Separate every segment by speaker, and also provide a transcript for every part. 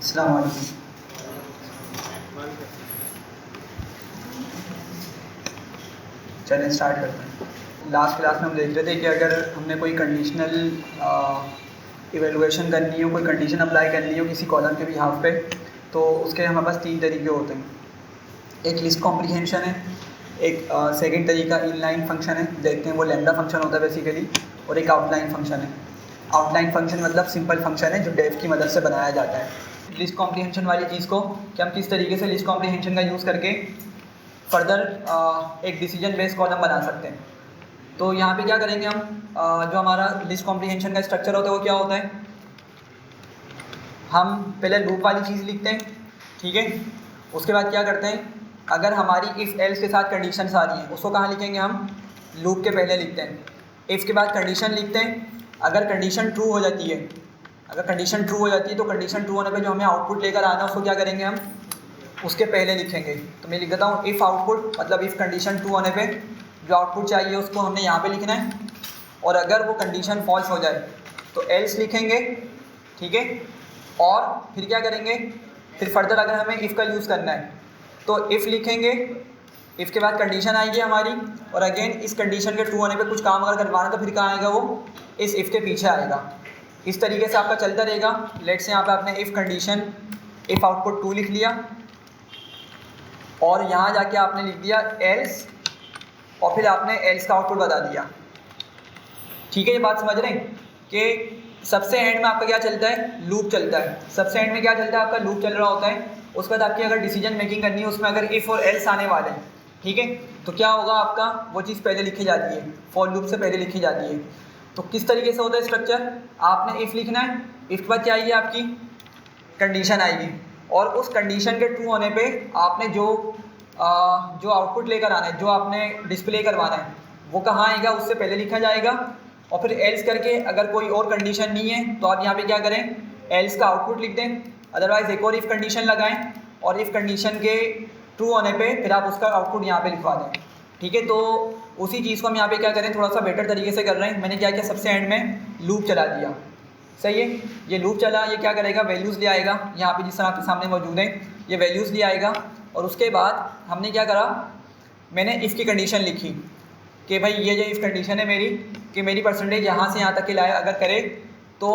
Speaker 1: अस्सलाम वालेकुम। चलें स्टार्ट करते हैं। लास्ट क्लास में हम देख रहे थे कि अगर हमने कोई कंडीशनल इवेलुएशन करनी हो, कोई कंडीशन अप्लाई करनी हो किसी कॉलम के बिहाफ पे, तो उसके हमारे पास 3 तरीके होते हैं। एक लिस्ट कॉम्प्रीहेंशन है, एक सेकंड तरीका इनलाइन फंक्शन है, देखते हैं वो लैम्डा फंक्शन होता है बेसिकली, और एक आउटलाइन फंक्शन है। आउटलाइन फंक्शन मतलब सिंपल फंक्शन है जो डेफ की मदद से बनाया जाता है। लिस्ट कॉम्प्रीहेंशन वाली चीज़ को कि हम किस तरीके से लिस्ट कॉम्प्रीहेंशन का यूज़ करके फर्दर एक डिसीजन बेस्ड कॉलम बना सकते हैं। तो यहाँ पे क्या करेंगे हम, जो हमारा लिस्ट कॉम्प्रीहेंशन का स्ट्रक्चर होता है वो क्या होता है, हम पहले लूप वाली चीज़ लिखते हैं, ठीक है। उसके बाद क्या करते हैं, अगर हमारी इफ़ एल्स के साथ कंडीशंस आ रही हैं उसको कहाँ लिखेंगे, हम लूप के पहले लिखते हैं। इफ़ के बाद कंडीशन लिखते हैं, अगर कंडीशन ट्रू हो जाती है, अगर कंडीशन ट्रू हो जाती है तो कंडीशन ट्रू होने पे जो हमें आउटपुट लेकर आना है उसको क्या करेंगे, हम उसके पहले लिखेंगे। तो मैं लिख देता हूँ इफ़ आउटपुट, मतलब इफ़ कंडीशन ट्रू होने पे जो आउटपुट चाहिए उसको हमने यहाँ पे लिखना है, और अगर वो कंडीशन फॉल्स हो जाए तो एल्स लिखेंगे, ठीक है। और फिर क्या करेंगे, फिर फर्दर अगर हमें इफ़ का यूज़ करना है तो इफ़ लिखेंगे, इफ़ के बाद कंडीशन आएगी हमारी, और अगेन इस कंडीशन के ट्रू होने पे कुछ काम अगर करवाना है तो फिर कहाँ आएगा, वो इस इफ़ के पीछे आएगा। इस तरीके से आपका चलता रहेगा। लेट्स यहाँ पे आपने if condition if output true लिख लिया, और यहाँ जाके आपने लिख दिया एल्स, और फिर आपने एल्स का आउटपुट बता दिया, ठीक है। ये बात समझ रहे हैं कि सबसे एंड में आपका क्या चलता है, लूप चलता है। सबसे एंड में क्या चलता है, आपका लूप चल रहा होता है। उसके बाद आपकी अगर डिसीजन मेकिंग करनी है उसमें अगर इफ़ और एल्स आने वाले हैं, ठीक है, तो क्या होगा, आपका वो चीज़ पहले लिखी जाती है, फॉर लूप से पहले लिखी जाती है। तो किस तरीके से होता है स्ट्रक्चर, आपने इफ़ लिखना है, इफ़ के बाद क्या आएगी, आपकी कंडीशन आएगी, और उस कंडीशन के ट्रू होने पे आपने जो आउटपुट लेकर आना है, जो आपने डिस्प्ले करवाना है, वो कहाँ आएगा, उससे पहले लिखा जाएगा। और फिर एल्स करके अगर कोई और कंडीशन नहीं है तो आप यहाँ पे क्या करें, एल्स का आउटपुट लिख दें, अदरवाइज़ एक और इफ़ कंडीशन लगाएं, और इफ़ कंडीशन के ट्रू होने पे फिर आप उसका आउटपुट यहाँ पे लिखवा दें, ठीक है। तो उसी चीज़ को हम यहाँ पे क्या करें, थोड़ा सा बेटर तरीके से कर रहे हैं। मैंने क्या किया, सबसे एंड में लूप चला दिया, सही है। ये लूप चला, ये क्या करेगा, वैल्यूज़ ले आएगा, यहाँ पे जिस तरह आपके सामने मौजूद है ये वैल्यूज़ ले आएगा। और उसके बाद हमने क्या करा, मैंने इफ़ की कंडीशन लिखी कि भाई ये जो इफ़ कंडीशन है मेरी, कि मेरी परसेंटेज यहाँ से यहाँ तक की लाए अगर करे तो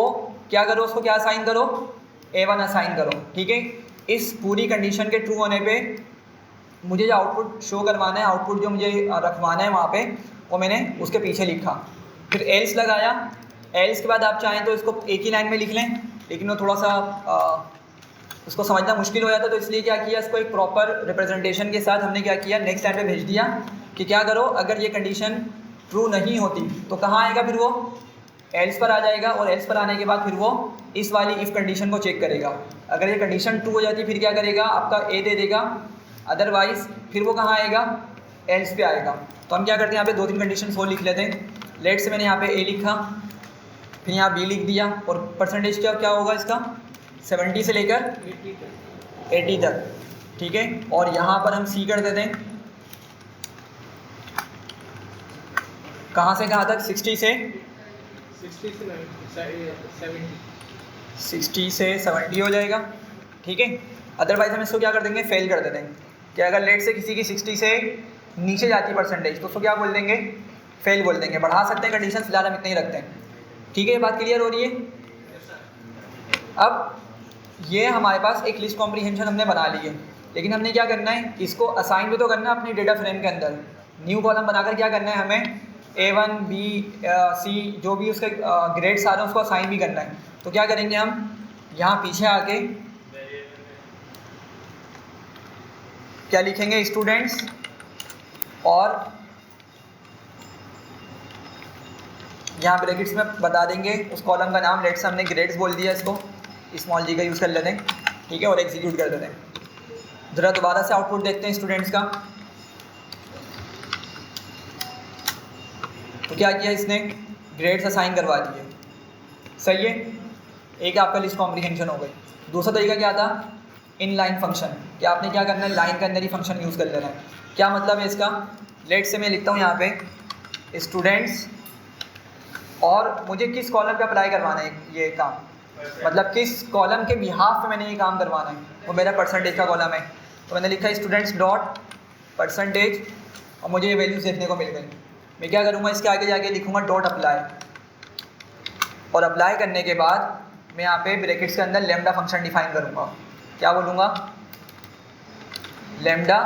Speaker 1: क्या करो, उसको क्या असाइन करो, A1 असाइन करो, ठीक है। इस पूरी कंडीशन के ट्रू होने पे मुझे जो आउटपुट शो करवाना है, आउटपुट जो मुझे रखवाना है वहाँ पे, वो मैंने उसके पीछे लिखा। फिर एल्स लगाया, एल्स के बाद आप चाहें तो इसको एक ही लाइन में लिख लें, लेकिन वो थोड़ा सा उसको समझना मुश्किल हो जाता है, तो इसलिए क्या किया, इसको एक प्रॉपर रिप्रेजेंटेशन के साथ हमने क्या किया, नेक्स्ट लाइन पे भेज दिया कि क्या करो, अगर ये कंडीशन ट्रू नहीं होती तो कहाँ आएगा, फिर वो एल्स पर आ जाएगा, और एल्स पर आने के बाद फिर वो इस वाली इफ़ कंडीशन को चेक करेगा। अगर ये कंडीशन ट्रू हो जाती फिर क्या करेगा, आपका ए दे देगा, अदरवाइज़ फिर वो कहाँ आएगा, एल्स पे आएगा। तो हम क्या करते हैं, यहाँ पे 2-3 कंडीशन और लिख लेते हैं। लेट से मैंने यहाँ पे ए लिखा, फिर यहाँ बी लिख दिया, और परसेंटेज क्या होगा इसका, 70 से लेकर 80 तक, ठीक है। और यहाँ पर हम सी कर देते हैं, कहाँ से कहाँ तक, 60 से 70 हो जाएगा, ठीक है। अदरवाइज़ हम इसको क्या कर देंगे, फेल कर देते हैं कि अगर लेट से किसी की 60 से नीचे जाती परसेंटेज तो उसको क्या बोल देंगे, फेल बोल देंगे। बढ़ा सकते हैं कंडीशन, फिलहाल हम इतने ही रखते हैं, ठीक है। ये बात क्लियर हो रही है। अब ये हमारे पास एक लिस्ट कॉम्प्रीहेंशन हमने बना ली है, लेकिन हमने क्या करना है, इसको असाइन भी तो करना है अपनी डेटा फ्रेम के अंदर। न्यू कॉलम बनाकर क्या करना है, हमें A1 B C जो भी उसके ग्रेड्स आ रहे हैं उसको असाइन भी करना है। तो क्या करेंगे, हम यहाँ पीछे आके क्या लिखेंगे, स्टूडेंट्स, और यहाँ ब्रैकेट्स में बता देंगे उस कॉलम का नाम। लेट्स हमने ग्रेड्स बोल दिया, इसको स्मॉल जी का यूज़ कर लेते हैं, ठीक है, और एग्जीक्यूट कर देते हैं। ज़रा दोबारा से आउटपुट देखते हैं स्टूडेंट्स का। तो क्या किया इसने, ग्रेड्स असाइन करवा दिए, सही है। एक आपका लिस्ट कॉम्प्रीहेंशन हो गई। दूसरा तरीका क्या था, इन लाइन फंक्शन, कि आपने क्या करना है, लाइन के अंदर ही फंक्शन यूज़ कर लेना है। क्या मतलब है इसका, लेट से मैं लिखता हूँ यहाँ पे स्टूडेंट्स, और मुझे किस कॉलम पे अप्लाई करवाना है ये काम, मतलब किस कॉलम के बिहाफ पे मैंने ये काम करवाना है, वो मेरा परसेंटेज का कॉलम है। तो मैंने लिखा स्टूडेंट्स डॉट परसेंटेज और मुझे ये वैल्यूज़ देखने को मिल गई। मैं क्या करूँगा, इसके आगे जाके लिखूँगा डॉट अप्लाई, और अप्लाई करने के बाद मैं यहाँ पे ब्रैकेट्स के अंदर लैम्डा फंक्शन डिफाइन करूँगा। क्या बोलूँगा, लैम्डा,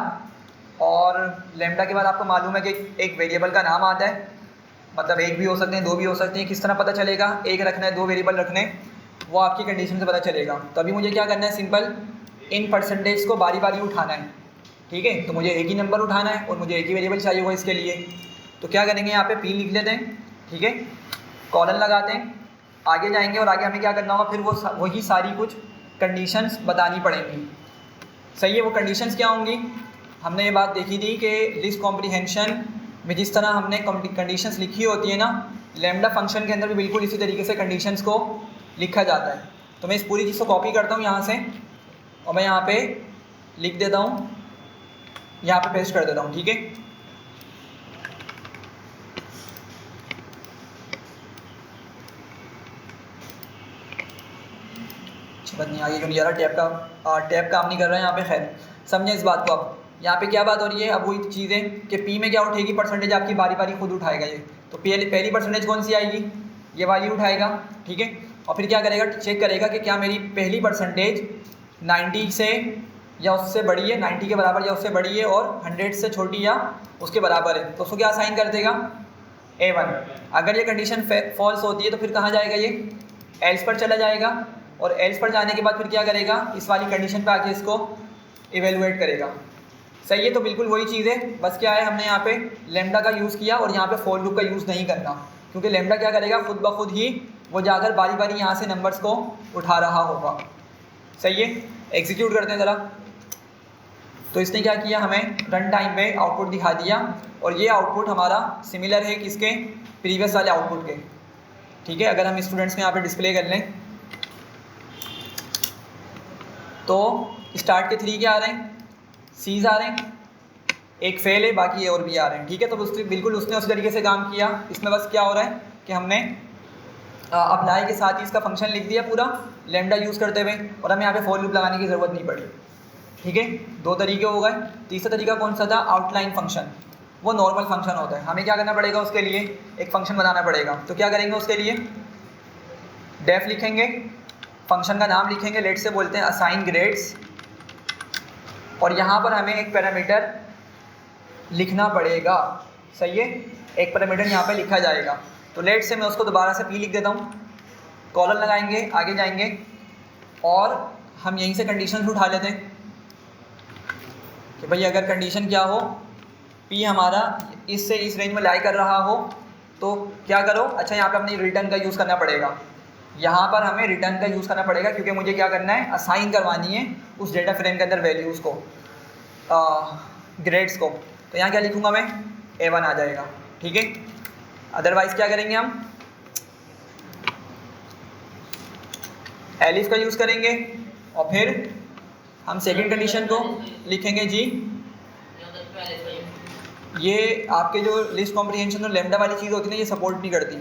Speaker 1: और लैम्डा के बाद आपको मालूम है कि एक वेरिएबल का नाम आता है, मतलब एक भी हो सकते हैं, दो भी हो सकते हैं। किस तरह पता चलेगा, एक रखना है, दो वेरिएबल रखने, वो आपकी कंडीशन से पता चलेगा। तो अभी मुझे क्या करना है, सिंपल इन परसेंटेज को बारी बारी उठाना है, ठीक है। तो मुझे एक ही नंबर उठाना है और मुझे एक ही वेरिएबल चाहिए होगा इसके लिए। तो क्या करेंगे, यहाँ पे पी लिख लेते हैं, ठीक है, कॉलन लगाते हैं, आगे जाएंगे और आगे हमें क्या करना होगा, फिर वही सारी कुछ कंडीशंस बतानी पड़ेंगी। सही है, वो कंडीशंस क्या होंगी, हमने ये बात देखी थी कि लिस्ट कॉम्प्रीहेंशन में जिस तरह हमने कंडीशंस लिखी होती है ना, लैम्डा फंक्शन के अंदर भी बिल्कुल इसी तरीके से कंडीशंस को लिखा जाता है। तो मैं इस पूरी चीज़ को कॉपी करता हूँ यहाँ से और मैं यहाँ पे लिख देता हूँ, यहाँ पे पेस्ट कर देता हूँ, ठीक है। बात नहीं आगे क्यों नहीं जा रहा, टैब काम नहीं कर रहा है यहाँ पे। खैर समझें इस बात को। अब यहाँ पे क्या बात हो रही है, अब वही चीज़ें कि पी में क्या उठेगी, परसेंटेज आपकी बारी बारी खुद उठाएगा ये। तो पहली परसेंटेज कौन सी आएगी, ये वाली उठाएगा, ठीक है। और फिर क्या करेगा, चेक करेगा कि क्या मेरी पहली परसेंटेज 90 से या उससे बड़ी है, 90 के बराबर या उससे बड़ी है, और 100 से छोटी या उसके बराबर है। तो उसको क्या असाइन कर देगा, A1। अगर ये कंडीशन फॉल्स होती है तो फिर कहाँ जाएगा, ये एल्स पर चला जाएगा, और एल्स पर जाने के बाद फिर क्या करेगा, इस वाली कंडीशन पे आके इसको इवेलुएट करेगा। सही है, तो बिल्कुल वही चीज़ है, बस क्या है, हमने यहाँ पे लैम्डा का यूज़ किया और यहाँ पे फॉर लूप का यूज़ नहीं करना, क्योंकि लैम्डा क्या करेगा, खुद ब खुद ही वो जाकर बारी बारी यहाँ से नंबर्स को उठा रहा होगा। सही है, एग्जीक्यूट करते हैं ज़रा। तो इसने क्या किया, हमें रन टाइम पे आउटपुट दिखा दिया, और ये आउटपुट हमारा सिमिलर है किसके, प्रीवियस वाले आउटपुट के, ठीक है। अगर हम स्टूडेंट्स में यहाँ पे डिस्प्ले कर लें तो स्टार्ट के 3 क्या आ रहे हैं, सीज आ रहे हैं, एक फेल है, बाकी और भी आ रहे हैं, ठीक है। तो उसने बिल्कुल उसी तरीके से काम किया। इसमें बस क्या हो रहा है कि हमने अप्लाई के साथ ही इसका फंक्शन लिख दिया पूरा लैम्डा यूज़ करते हुए, और हमें यहाँ पे फॉर लूप लगाने की ज़रूरत नहीं पड़ी, ठीक है। 2 तरीके हो गए। तीसरा तरीका कौन सा था, आउटलाइन फंक्शन। वो नॉर्मल फंक्शन होता है, हमें क्या करना पड़ेगा, उसके लिए एक फंक्शन बनाना पड़ेगा। तो क्या करेंगे, उसके लिए डेफ लिखेंगे, फंक्शन का नाम लिखेंगे, लेट से बोलते हैं असाइन ग्रेड्स, और यहाँ पर हमें एक पैरामीटर लिखना पड़ेगा। सही है, एक पैरामीटर यहाँ पे लिखा जाएगा। तो लेट से मैं उसको दोबारा से पी लिख देता हूँ, कॉलम लगाएंगे, आगे जाएंगे, और हम यहीं से कंडीशन उठा लेते हैं कि भाई अगर कंडीशन क्या हो, पी हमारा इससे इस रेंज में लाई कर रहा हो तो क्या करो। अच्छा, यहाँ पे अपनी रिटर्न का यूज़ करना पड़ेगा, यहाँ पर हमें रिटर्न का यूज़ करना पड़ेगा, क्योंकि मुझे क्या करना है, असाइन करवानी है उस डेटा फ्रेम के अंदर वैल्यूज़ को, ग्रेड्स को। तो यहाँ क्या लिखूँगा मैं, A1 आ जाएगा, ठीक है। अदरवाइज़ क्या करेंगे, हम एलिफ का यूज़ करेंगे, और फिर हम सेकंड कंडीशन को लिखेंगे जी, ये आपके जो लिस्ट कॉम्प्रीहेंशन और लैम्डा वाली चीज़ होती है ना, ये सपोर्ट नहीं करती,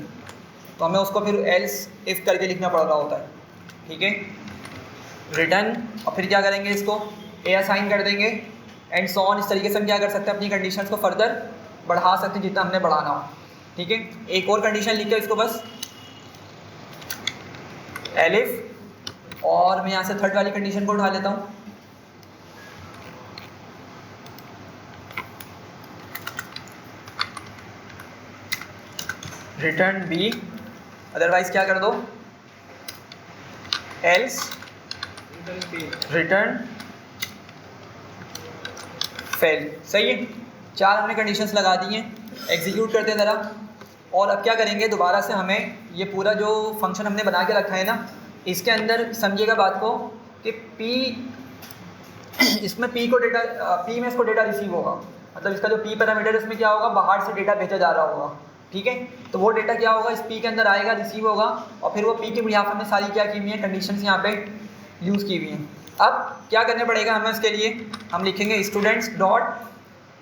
Speaker 1: तो हमें उसको फिर एल्स इफ करके लिखना पड़ रहा होता है, ठीक है। रिटर्न, और फिर क्या करेंगे, इसको ए असाइन कर देंगे, एंड सो ऑन। इस तरीके से हम क्या कर सकते हैं, अपनी कंडीशंस को फर्दर बढ़ा सकते हैं जितना हमने बढ़ाना हो, ठीक है। एक और कंडीशन लिख के इसको बस एलिफ, और मैं यहाँ से थर्ड वाली कंडीशन को उठा लेता हूँ, रिटर्न बी, अदरवाइज क्या कर दो, एल्स रिटर्न फेल। सही है, 4 हमने कंडीशंस लगा दी हैं। एग्जीक्यूट करते हैं ज़रा, और अब क्या करेंगे, दोबारा से हमें ये पूरा जो फंक्शन हमने बना के रखा है ना, इसके अंदर समझिएगा बात को कि पी, इसमें पी में इसको डेटा रिसीव होगा, मतलब इसका जो पी पैरामीटर है उसमें क्या होगा, बाहर से डेटा भेजा जा रहा होगा, ठीक है। तो वो डेटा क्या होगा, इस पी के अंदर आएगा, रिसीव होगा, और फिर वो पी के बिहाफ हमने सारी क्या की हुई है, कंडीशंस यहाँ पे यूज़ की हुई हैं। अब क्या करने पड़ेगा हमें, इसके लिए हम लिखेंगे स्टूडेंट्स डॉट,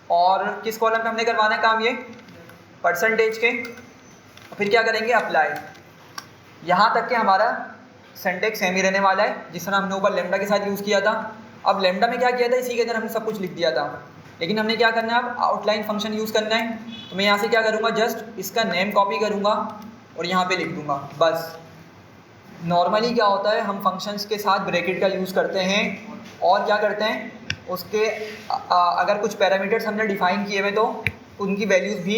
Speaker 1: और किस कॉलम पे हमने करवाना है काम, ये परसेंटेज के, और फिर क्या करेंगे, अप्लाई। यहाँ तक कि हमारा सिंटेक्स सेम ही रहने वाला है जिस तरह हमने ऊपर लेमडा के साथ यूज़ किया था। अब लेमडा में क्या किया था, इसी के अंदर हमने सब कुछ लिख दिया था, लेकिन हमने क्या करना है, अब आउटलाइन फंक्शन यूज़ करना है। तो मैं यहाँ से क्या करूँगा, जस्ट इसका नेम कॉपी करूँगा और यहाँ पे लिख दूँगा बस। नॉर्मली क्या होता है, हम फंक्शंस के साथ ब्रैकेट का यूज़ करते हैं और क्या करते हैं, उसके अगर कुछ पैरामीटर्स हमने डिफाइन किए हुए तो उनकी वैल्यूज़ भी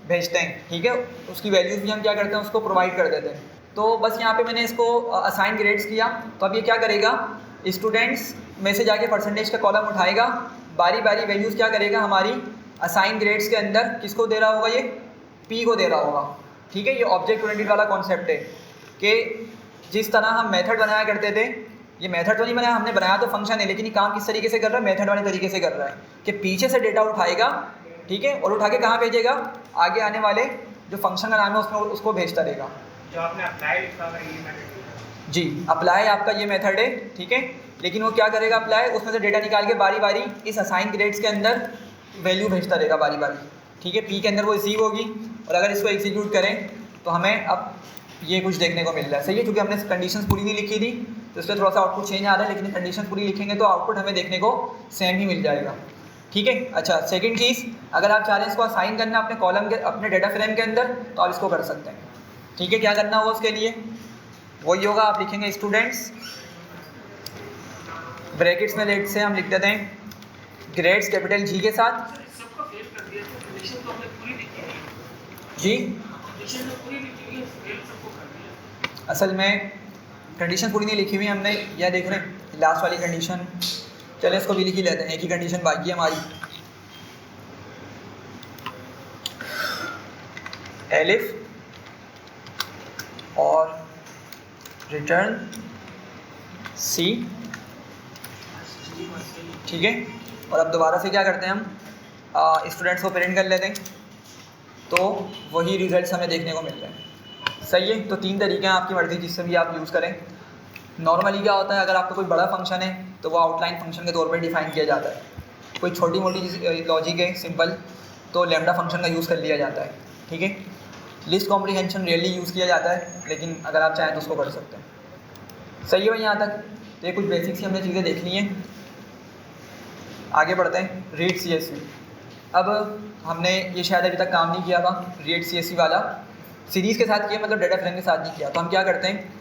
Speaker 1: भेजते हैं, ठीक है, उसकी वैल्यूज़ भी हम क्या करते हैं, उसको प्रोवाइड कर देते हैं। तो बस यहाँ पे मैंने इसको असाइन ग्रेड्स किया, तो अब ये क्या करेगा, स्टूडेंट्स में से जाके परसेंटेज का कॉलम उठाएगा, बारी बारी वैल्यूज़ क्या करेगा, हमारी असाइन ग्रेड्स के अंदर किसको दे रहा होगा, ये पी को दे रहा होगा, ठीक है। ये ऑब्जेक्ट ओरिएंटेड वाला कॉन्सेप्ट है कि जिस तरह हम मेथड बनाया करते थे, ये मेथड तो नहीं बनाया हमने, बनाया तो फंक्शन है, लेकिन ये काम किस तरीके से कर रहा है, मेथड वाले तरीके से कर रहा है कि पीछे से डेटा उठाएगा, ठीक है, और उठा के कहाँ भेजेगा, आगे आने वाले जो फंक्शन का नाम है उसमें उसको भेजता रहेगा।
Speaker 2: जो आपने अप्लाई लिखा है ये मेथड
Speaker 1: जी, अप्लाई आपका ये मेथड है, ठीक है, लेकिन वो क्या करेगा, अप्लाई उसमें से डेटा निकाल के बारी बारी इस असाइन ग्रेड्स के अंदर वैल्यू भेजता रहेगा बारी बारी, ठीक है। पी के अंदर वो रिसीव होगी और अगर इसको एग्जीक्यूट करें तो हमें अब ये कुछ देखने को मिल रहा है, सही है, क्योंकि हमने कंडीशंस पूरी नहीं लिखी थी तो इसलिए थोड़ा सा आउटपुट चेंज आ रहा है, लेकिन कंडीशन पूरी लिखेंगे तो आउटपुट हमें देखने को सेम ही मिल जाएगा, ठीक है। अच्छा, सेकंड चीज़, अगर आप चाह रहे हैं इसको असाइन करना अपने कॉलम के, अपने डेटा फ्रेम के अंदर, तो आप इसको कर सकते हैं, ठीक है। क्या करना होगा उसके लिए, वही होगा, आप लिखेंगे स्टूडेंट्स, ब्रैकेट्स में लेट से हम लिख देते हैं ग्रेड्स कैपिटल जी के साथ।
Speaker 2: सबका फेल कर दिया तो कंडीशन तो हमने पूरी लिखी है
Speaker 1: जी,
Speaker 2: कंडीशन तो पूरी लिखी है, फेल सबको कर दिया।
Speaker 1: असल में कंडीशन पूरी नहीं लिखी हुई हमने, यह देख रहे हैं लास्ट वाली कंडीशन, चले इसको भी लिख ही लेते हैं, एक ही कंडीशन बाकी है हमारी, एलिफ और रिटर्न सी, ठीक है। और अब दोबारा से क्या करते हैं हम, स्टूडेंट्स को प्रिंट कर लेते हैं, तो वही रिजल्ट्स हमें देखने को मिल रहे हैं, सही है। तो तीन तरीके हैं, आपकी मर्ज़ी जिससे भी आप यूज़ करें। नॉर्मली क्या होता है, अगर आपका कोई बड़ा फंक्शन है तो वो आउटलाइन फंक्शन के तौर पर डिफाइन किया जाता है, कोई छोटी मोटी लॉजिक है सिंपल तो लैम्डा फंक्शन का यूज़ कर लिया जाता है, ठीक है। लिस्ट कॉम्प्रीहेंशन रियली यूज़ किया जाता है, लेकिन अगर आप चाहें तो उसको कर सकते हैं, सही है भाई यहाँ तक। तो ये कुछ बेसिक्स ही हमने चीज़ें देख ली हैं, आगे बढ़ते हैं। रीड CSV, अब हमने ये शायद अभी तक काम नहीं किया था, रीड CSV वाला सीरीज़ के साथ किया, मतलब डेटा फ्रेम के साथ नहीं किया। तो हम क्या करते हैं,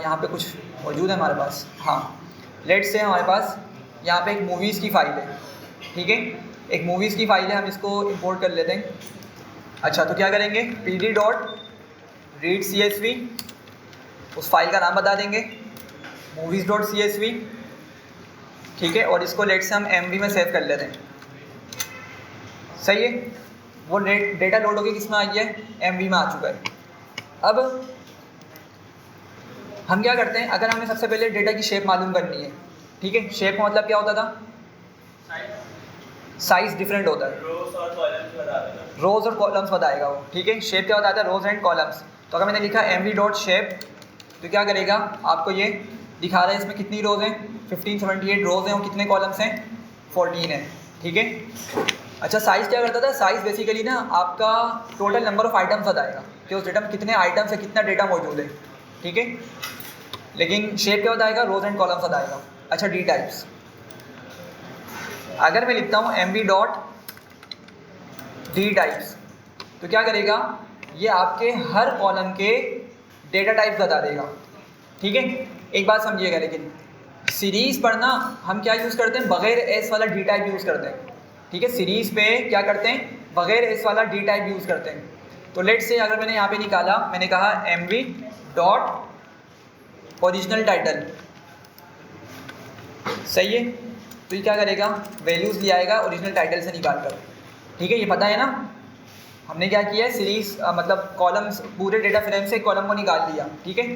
Speaker 1: यहाँ पे कुछ मौजूद है हमारे पास, हाँ, लेट्स से हमारे पास यहाँ पे एक मूवीज़ की फ़ाइल है, ठीक है, एक मूवीज़ की फ़ाइल है, हम इसको इंपोर्ट कर लेते हैं। अच्छा, तो क्या करेंगे, pd.readcsv, उस फाइल का नाम बता देंगे movies.csv, ठीक है, और इसको लेट से हम MV में सेव कर लेते हैं, सही है। वो डेटा लोड होकर किस में आई है, MV में आ चुका है। अब हम क्या करते हैं, अगर हमें सबसे पहले डेटा की शेप मालूम करनी है, ठीक है, शेप का मतलब क्या होता था, साइज़ डिफरेंट होता है, रोज़ और कॉलम्स बताएगा वो, ठीक है। शेप क्या बताता है, रोज़ एंड कॉलम्स। तो अगर मैंने लिखा mv.shape तो क्या करेगा, आपको ये दिखा रहा है इसमें कितनी रोज़ हैं, 1578 रोज़ हैं, और कितने कॉलम्स हैं, 14 हैं, ठीक है। अच्छा, साइज़ क्या करता था, साइज़ बेसिकली ना आपका टोटल नंबर ऑफ़ आइटम्स बताएगा कि उस डेटा में कितने आइटम्स है, कितना डेटा मौजूद है, ठीक है। लेकिन शेप क्या बताएगा, रोज़ एंड कॉलम्स बताएगा। अच्छा, डी टाइप्स, अगर मैं लिखता हूँ mv.dtypes तो क्या करेगा, ये आपके हर कॉलम के डेटा टाइप्स बता देगा, ठीक है। एक बात समझिएगा, लेकिन सीरीज़ पर ना हम क्या यूज़ करते हैं, बगैर एस वाला डी टाइप यूज़ करते हैं, ठीक है। सीरीज़ पे क्या करते हैं, बगैर एस वाला डी टाइप यूज़ करते हैं। तो लेट से अगर मैंने यहाँ पे निकाला, मैंने कहा mv.original टाइटल, सही है, तो ये क्या करेगा, वैल्यूज़ ले आएगा ओरिजिनल टाइटल से निकाल कर, ठीक है। ये पता है ना, हमने क्या किया है, सीरीज़ मतलब कॉलम्स, पूरे डेटा फ्रेम से कॉलम को निकाल दिया, ठीक है।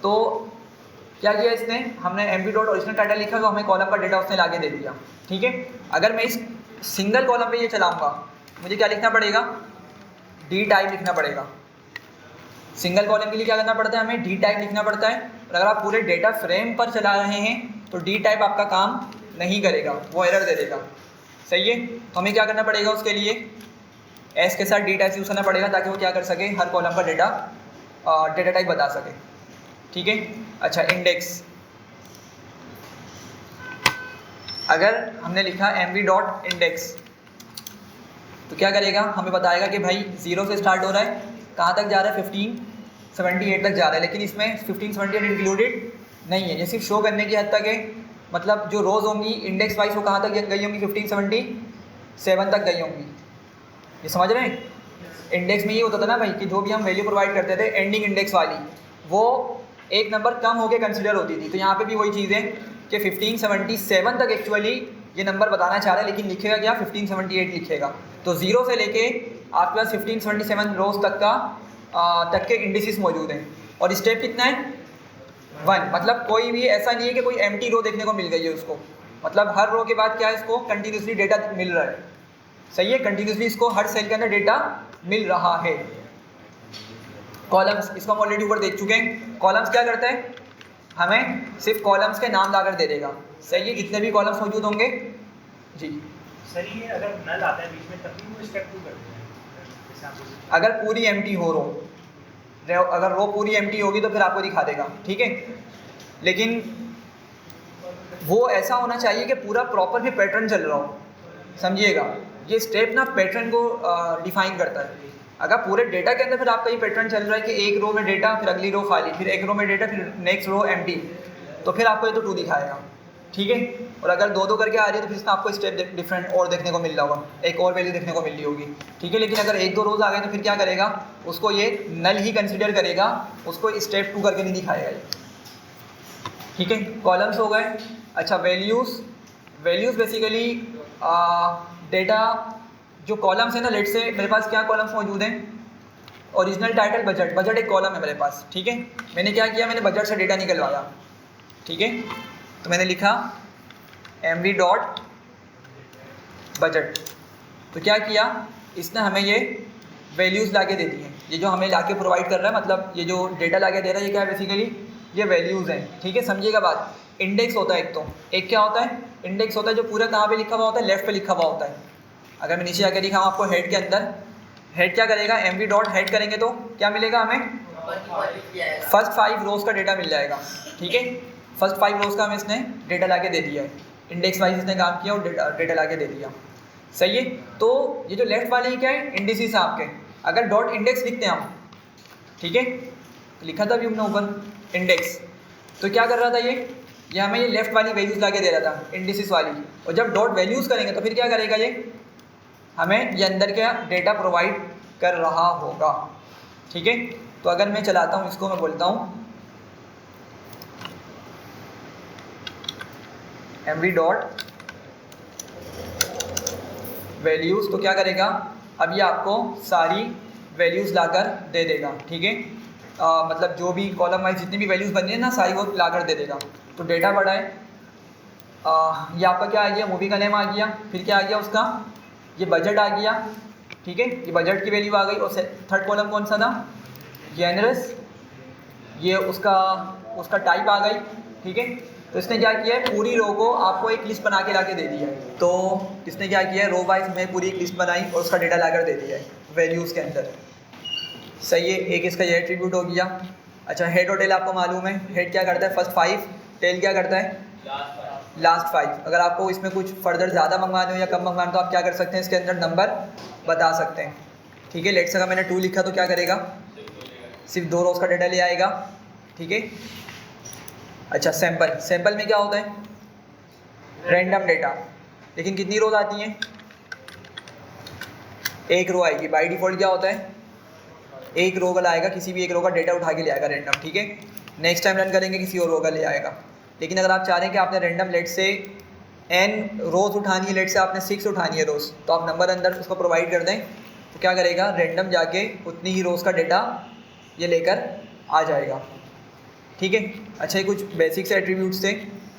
Speaker 1: तो क्या किया इसने, हमने mv.original टाइटल लिखा तो हमें कॉलम का डेटा उसने लाके दे दिया, ठीक है। अगर मैं इस सिंगल कॉलम पे ये चलाऊँगा, मुझे क्या लिखना पड़ेगा, डी टाइप लिखना पड़ेगा। सिंगल कॉलम के लिए क्या करना पड़ता है, हमें डी टाइप लिखना पड़ता है। और अगर आप पूरे डेटा फ्रेम पर चला रहे हैं तो डी टाइप आपका काम नहीं करेगा, वो एरर दे देगा, सही है। तो हमें क्या करना पड़ेगा, उसके लिए एस के साथ डी टाइप यूज़ करना पड़ेगा, ताकि वो क्या कर सके, हर कॉलम का डेटा टाइप बता सके, ठीक है। अच्छा इंडेक्स, अगर हमने लिखा mv डॉट इंडेक्स तो क्या करेगा, हमें बताएगा कि भाई 0 से स्टार्ट हो रहा है, कहाँ तक जा रहा है 1578 तक जा रहा है, लेकिन इसमें 1578 इंक्लूडेड नहीं है, ये सिर्फ शो करने की हद तक है। मतलब जो रोज़ होंगी इंडेक्स वाइज वो कहाँ तक गई होंगी, 1577 तक गई होंगी। ये समझ रहे हैं? इंडेक्स में ये होता था ना भाई कि जो भी हम वैल्यू प्रोवाइड करते थे एंडिंग इंडेक्स वाली, वो एक नंबर कम होकर कंसिडर होती थी। तो यहाँ पे भी वही चीज़ है कि 1577 तक एक्चुअली ये नंबर बताना चाह रहा है, लेकिन लिखेगा क्या, 1578 लिखेगा। तो 0 से लेके आपके पास 1577 रोज तक के इंडिसेस मौजूद हैं। और स्टेप कितना है, 1। मतलब कोई भी ऐसा नहीं है कि कोई एम्प्टी रो देखने को मिल गई है उसको, मतलब हर रो के बाद क्या है, इसको कंटिन्यूसली डेटा मिल रहा है। सही है, कंटिन्यूसली इसको हर सेल के अंदर डेटा मिल रहा है। कॉलम्स, इसको हम ऑलरेडी ऊपर देख चुके हैं। कॉलम्स क्या करता है, हमें सिर्फ कॉलम्स के नाम लाकर दे देगा। सही है, जितने भी कॉलम्स मौजूद होंगे जी।
Speaker 3: सही है, अगर नल आता है बीच में तब भी वो स्टेप 2 करते हैं। जैसे आप
Speaker 1: अगर पूरी एम्प्टी हो रो, अगर रो पूरी एम्प्टी होगी तो फिर आपको दिखा देगा, ठीक है। लेकिन वो ऐसा होना चाहिए कि पूरा प्रॉपर भी पैटर्न चल रहा हो, समझिएगा। ये स्टेप ना पैटर्न को डिफाइन करता है। अगर पूरे डेटा के अंदर फिर आपका ये पैटर्न चल रहा है कि एक रो में डेटा, फिर अगली रो खाली, फिर एक रो में डेटा, फिर नेक्स्ट रो एम्प्टी, तो फिर आपको ये तो 2 दिखाएगा, ठीक है। और अगर 2-2 करके आ रही है तो फिर इसमें आपको स्टेप डिफरेंट और देखने को मिल रहा होगा, एक और वैल्यू देखने को मिल रही होगी, ठीक है। लेकिन अगर 1-2 रोज आ गए तो फिर क्या करेगा, उसको ये नल ही कंसिडर करेगा, उसको स्टेप 2 करके नहीं दिखाएगा ये, ठीक है। कॉलम्स हो गए। अच्छा वैल्यूज़, वैल्यूज़ बेसिकली डेटा जो कॉलम्स है ना, लेट से मेरे पास क्या कॉलम्स मौजूद हैं, ओरिजिनल टाइटल बजट, बजट एक कॉलम है मेरे पास, ठीक है। मैंने क्या किया, मैंने बजट से डेटा निकलवाया, ठीक है। तो मैंने लिखा mv डॉट बजट, तो क्या किया इसने, हमें ये वैल्यूज़ लाके दे दी हैं। ये जो हमें लाके प्रोवाइड कर रहा है, मतलब ये जो डेटा लाके दे रहा है, ये क्या है बेसिकली, ये वैल्यूज़ हैं, ठीक है। समझिएगा बात। इंडेक्स होता है एक, तो एक क्या होता है, इंडेक्स होता है जो पूरा कहाँ पे लिखा हुआ होता है, लेफ्ट पे लिखा हुआ होता है। अगर मैं नीचे आके दिखाऊँ आपको, हेड के अंदर, हेड क्या करेगा, mv डॉट हेड करेंगे तो क्या मिलेगा हमें, फर्स्ट 5 रोज का डेटा मिल जाएगा, ठीक है। फर्स्ट 5 रोज का हमें इसने डेटा लाके दे दिया है, इंडेक्स वाइज इसने काम किया और डेटा लाके दे दिया, सही है। तो ये जो लेफ्ट वाली क्या है, इंडिसेस है आपके। अगर डॉट इंडेक्स लिखते हैं हम, ठीक है, लिखा था भी हमने ऊपर इंडेक्स, तो क्या कर रहा था ये हमें ये लेफ्ट वाली वैल्यूज़ लाके दे रहा था, इंडिसेस वाली। और जब डॉट वैल्यूज़ करेंगे तो फिर क्या करेगा, ये हमें ये अंदर क्या डेटा प्रोवाइड कर रहा होगा, ठीक है। तो अगर मैं चलाता हूँ इसको, मैं बोलता हूँ mv डॉट वैल्यूज़, तो क्या करेगा, अब ये आपको सारी वैल्यूज़ लाकर दे देगा, ठीक है। मतलब जो भी कॉलम वाइज जितनी भी वैल्यूज़ बनी है ना, सारी वो लाकर दे देगा। तो डेटा बढ़ा है, ये आपका क्या आ गया, मूवी का नेम आ गया, फिर क्या आ गया उसका, ये बजट आ गया, ठीक है, ये बजट की वैल्यू आ गई। और थर्ड कॉलम कौन सा था, जेनरस, ये उसका टाइप आ गई, ठीक है। तो इसने क्या किया है, पूरी रो को आपको एक लिस्ट बना के ला के दे दिया है। तो इसने क्या किया है, रो वाइज में पूरी एक लिस्ट बनाई और उसका डेटा लाकर दे दिया है वैल्यूज़ के अंदर, सही है। एक इसका ये एट्रीब्यूट हो गया। अच्छा हेड और टेल आपको मालूम है, हेड क्या करता है, फर्स्ट 5, टेल क्या करता है, लास्ट 5। अगर आपको इसमें कुछ फर्दर ज़्यादा मंगवाने हो या कम मंगवाने तो आप क्या कर सकते हैं, इसके अंदर नंबर बता सकते हैं, ठीक है। लेट्स से अगर मैंने 2 लिखा तो क्या करेगा, सिर्फ 2 रोज़ का डेटा ले आएगा, ठीक है। अच्छा सैम्पल, सैम्पल में क्या होता है, रैंडम डेटा, लेकिन कितनी रोज़ आती हैं, 1 रो आएगी। बाई डिफ़ॉल्ट क्या होता है, 1 रो का लाएगा, किसी भी एक रो का डेटा उठा के ले आएगा रैंडम, ठीक है। नेक्स्ट टाइम रन करेंगे किसी और रो का ले आएगा। लेकिन अगर आप चाह रहे हैं कि आपने रैंडम लेट से n रोज़ उठानी है, लेट से आपने 6 उठानी है रोज़, तो आप नंबर अंदर उसको प्रोवाइड कर दें, तो क्या करेगा, रैंडम जाके उतनी ही रोज़ का डेटा ये लेकर आ जाएगा, ठीक है। अच्छा ये कुछ बेसिक से एट्रीब्यूट्स थे।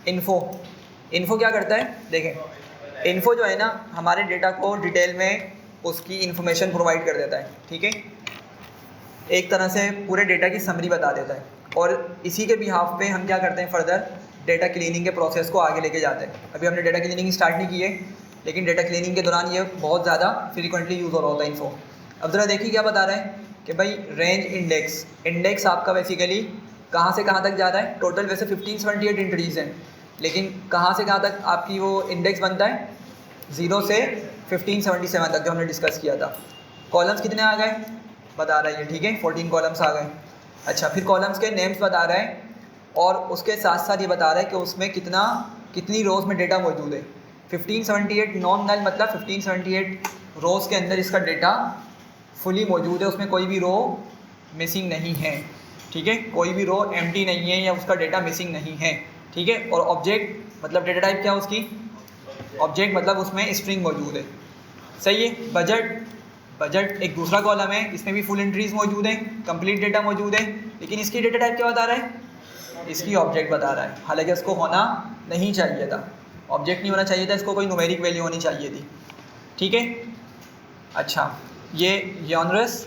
Speaker 1: इन्फो क्या करता है, देखें इन्फो जो है ना, हमारे डेटा को डिटेल में उसकी इन्फॉर्मेशन प्रोवाइड कर देता है, ठीक है। एक तरह से पूरे डेटा की समरी बता देता है, और इसी के बिहाफ पे हम क्या करते हैं, फर्दर डेटा क्लीनिंग के प्रोसेस को आगे लेके जाते हैं। अभी हमने डेटा क्लीनिंग स्टार्ट नहीं की है, लेकिन डेटा क्लीनिंग के दौरान ये बहुत ज़्यादा फ्रीक्वेंटली यूज़ हो रहा होता है इन्फो। अब ज़रा देखिए क्या बता रहे हैं कि भाई रेंज इंडेक्स, इंडेक्स आपका बेसिकली कहाँ से कहाँ तक जा रहा है, टोटल वैसे 1578 एंट्रीज हैं, लेकिन कहाँ से कहाँ तक आपकी वो इंडेक्स बनता है, 0 से 1577 तक जो हमने डिस्कस किया था। कॉलम्स कितने आ गए बता रहा है ये, ठीक है, 14 कॉलम्स आ गए। अच्छा, फिर कॉलम्स के नेम्स बता रहा है और उसके साथ साथ ये बता रहा है कि उसमें कितनी रोज़ में डेटा मौजूद है। 1578 नॉन नल मतलब 1578 रोज़ के अंदर इसका डेटा फुली मौजूद है, उसमें कोई भी रो मिसिंग नहीं है, ठीक है, कोई भी रो एम्प्टी नहीं है या उसका डेटा मिसिंग नहीं है, ठीक है। और ऑब्जेक्ट मतलब डेटा टाइप क्या है उसकी, ऑब्जेक्ट मतलब उसमें स्ट्रिंग मौजूद है, सही है। बजट एक दूसरा कॉलम है, इसमें भी फुल एंट्रीज मौजूद है, कंप्लीट डेटा मौजूद है, लेकिन इसकी डेटा टाइप क्या बता रहा है, इसकी ऑब्जेक्ट बता रहा है, हालांकि इसको होना नहीं चाहिए था, ऑब्जेक्ट नहीं होना चाहिए था, इसको कोई न्यूमेरिक वैल्यू होनी चाहिए थी, ठीक है। अच्छा, ये जॉनरस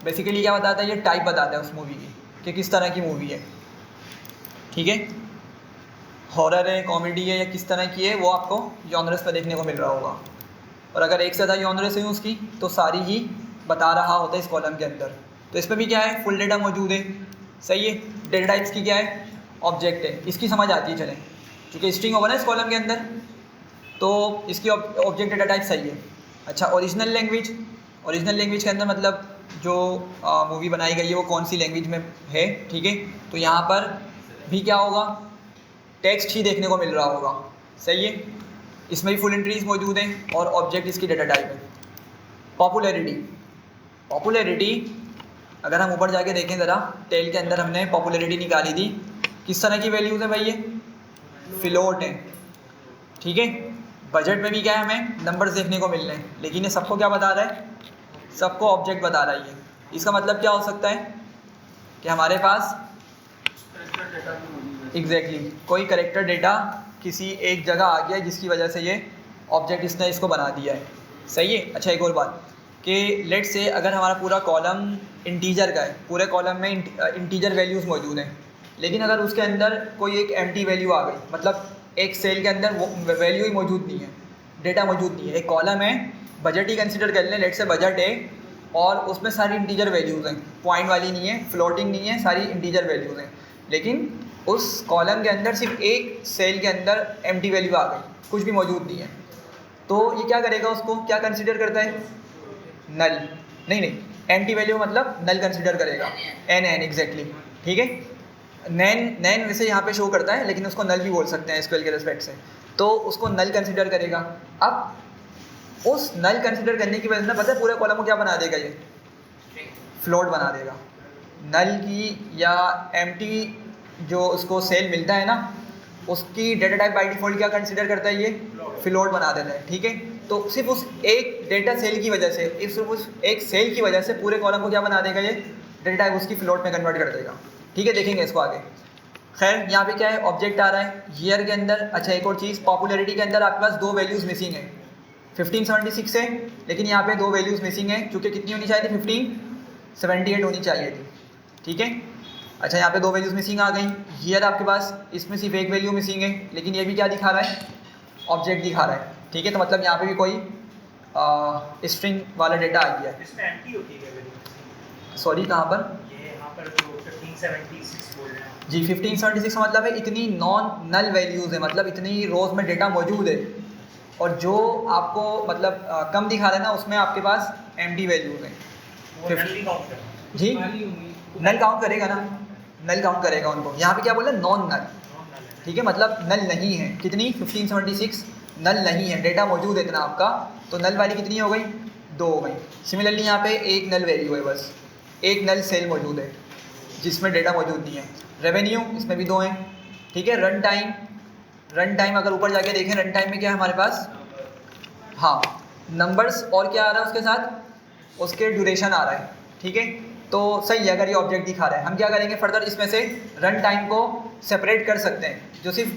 Speaker 1: बेसिकली क्या बताता है, ये टाइप बताता है उस मूवी की कि किस तरह की मूवी है, ठीक है, हॉरर है, कॉमेडी है या किस तरह की है, वो आपको जॉनरस में देखने को मिल रहा होगा। और अगर एक से ज़्यादा जॉनरस है उसकी तो सारी ही बता रहा होता है इस कॉलम के अंदर। तो इसमें भी क्या है, फुल डेटा मौजूद है, सही है। डेटा टाइप्स की क्या है, ऑब्जेक्ट है, इसकी समझ आती है चलें, क्योंकि स्ट्रिंग होगा ना इस कॉलम के अंदर, तो इसकी ऑब्जेक्ट डेटा टाइप सही है। अच्छा, ओरिजिनल लैंग्वेज के अंदर मतलब जो मूवी बनाई गई है वो कौन सी लैंग्वेज में है, ठीक है, तो यहाँ पर भी क्या होगा, टेक्स्ट ही देखने को मिल रहा होगा, सही है। इसमें भी फुल एंट्रीज मौजूद हैं और ऑब्जेक्ट इसकी डेटा टाइप है। पॉपुलैरिटी अगर हम ऊपर जाके देखें ज़रा, टेल के अंदर हमने पॉपुलैरिटी निकाली थी, किस तरह की वैल्यूज़ है भाई, ये फ्लोट है, ठीक है। बजट में भी क्या है, हमें नंबर्स देखने को मिल रहे हैं, लेकिन ये सबको क्या बता रहा है, सबको ऑब्जेक्ट बता रहा है। ये इसका मतलब क्या हो सकता है कि हमारे पास एग्जैक्टली कोई करेक्टर डेटा किसी एक जगह आ गया है जिसकी वजह से ये ऑब्जेक्ट इसने इसको बना दिया है, सही है। अच्छा, एक और बात कि लेट से अगर हमारा पूरा कॉलम इंटीजर का है, पूरे कॉलम में इंटीजर वैल्यूज़ मौजूद हैं, लेकिन अगर उसके अंदर कोई एक एम्प्टी वैल्यू आ गई, मतलब एक सेल के अंदर वो वैल्यू ही मौजूद नहीं है, डेटा मौजूद नहीं है, एक कॉलम है, बजट ही कंसिडर कर लें, लेट से बजट है और उसमें सारी इंटीजर वैल्यूज़ हैं, पॉइंट वाली नहीं है, फ्लोटिंग नहीं है, सारी इंटीजर वैल्यूज़ हैं, लेकिन उस कॉलम के अंदर सिर्फ एक सेल के अंदर एम्प्टी वैल्यू आ गई, कुछ भी मौजूद नहीं है, तो ये क्या करेगा, उसको क्या कंसिडर करता है, नल नहीं, एम्प्टी वैल्यू मतलब नल कंसिडर करेगा, एन एग्जैक्टली, ठीक है। नैन वैसे यहाँ पे शो करता है, लेकिन उसको नल भी बोल सकते हैं एसक्यूएल के रेस्पेक्ट से, तो उसको नल कंसिडर करेगा। अब उस नल कंसिडर करने की वजह से पता है पूरे कॉलम को क्या बना देगा, ये फ्लोट बना देगा। नल की या एम्प्टी जो उसको सेल मिलता है ना, उसकी डेटा टाइप बाय डिफ़ॉल्ट क्या कंसिडर करता है, ये फ्लोट बना देता है, ठीक है। तो सिर्फ उस एक डेटा सेल की वजह से, सिर्फ उस एक सेल की वजह से पूरे कॉलम को क्या बना देगा, ये डेटा टाइप उसकी फ्लोट में कन्वर्ट कर देगा, ठीक है। देखेंगे इसको आगे। खैर, यहाँ पे क्या है, ऑब्जेक्ट आ रहा है ईयर के अंदर। अच्छा, एक और चीज़, पॉपुलैरिटी के अंदर आपके पास दो वैल्यूज़ मिसिंग है, 1576 है, लेकिन यहाँ पे दो वैल्यूज़ मिसिंग है, चूँकि कितनी होनी चाहिए थी, 1578 होनी चाहिए थी, ठीक है। अच्छा, यहाँ पे दो वैल्यूज़ मिसिंग आ गई। ईयर आपके पास, इसमें सिर्फ एक वैल्यू मिसिंग है, लेकिन ये भी क्या दिखा रहा है, ऑब्जेक्ट दिखा रहा है, ठीक है। तो मतलब यहाँ पे भी कोई स्ट्रिंग वाला डेटा आ गया है।
Speaker 3: इसमें एम्प्टी होती है वैल्यू,
Speaker 1: सॉरी, कहाँ पर,
Speaker 3: ये यहाँ पर जो 1576 बोल रहे हैं
Speaker 1: जी, 1576 मतलब है इतनी नॉन नल वैल्यूज़ है, मतलब इतनी रोज़ में डेटा मौजूद है, और जो आपको मतलब कम दिखा रहा है ना, उसमें आपके पास एम्प्टी वैल्यूज़ हैं।
Speaker 3: वो नल नहीं काउंट करता,
Speaker 1: जी, नल काउंट करेगा ना, नल काउंट करेगा उनको। यहाँ पे क्या बोला, नॉन नल, ठीक है, मतलब नल नहीं है। कितनी, 1576 नल नहीं है, डेटा मौजूद है इतना आपका, तो नल वाली कितनी हो गई, 2 हो गई। सिमिलरली यहाँ पे एक नल वैल्यू है, बस एक नल सेल मौजूद है जिसमें डेटा मौजूद नहीं है। रेवेन्यू, इसमें भी 2 हैं, ठीक है। रन टाइम अगर ऊपर जाके देखें, रन टाइम में क्या है हमारे पास, हाँ, नंबर्स और क्या आ रहा है उसके साथ, उसके ड्यूरेशन आ रहा है, ठीक है। तो सही है, अगर ये ऑब्जेक्ट दिखा रहा है, हम क्या करेंगे फर्दर, इसमें से रन टाइम को सेपरेट कर सकते हैं, जो सिर्फ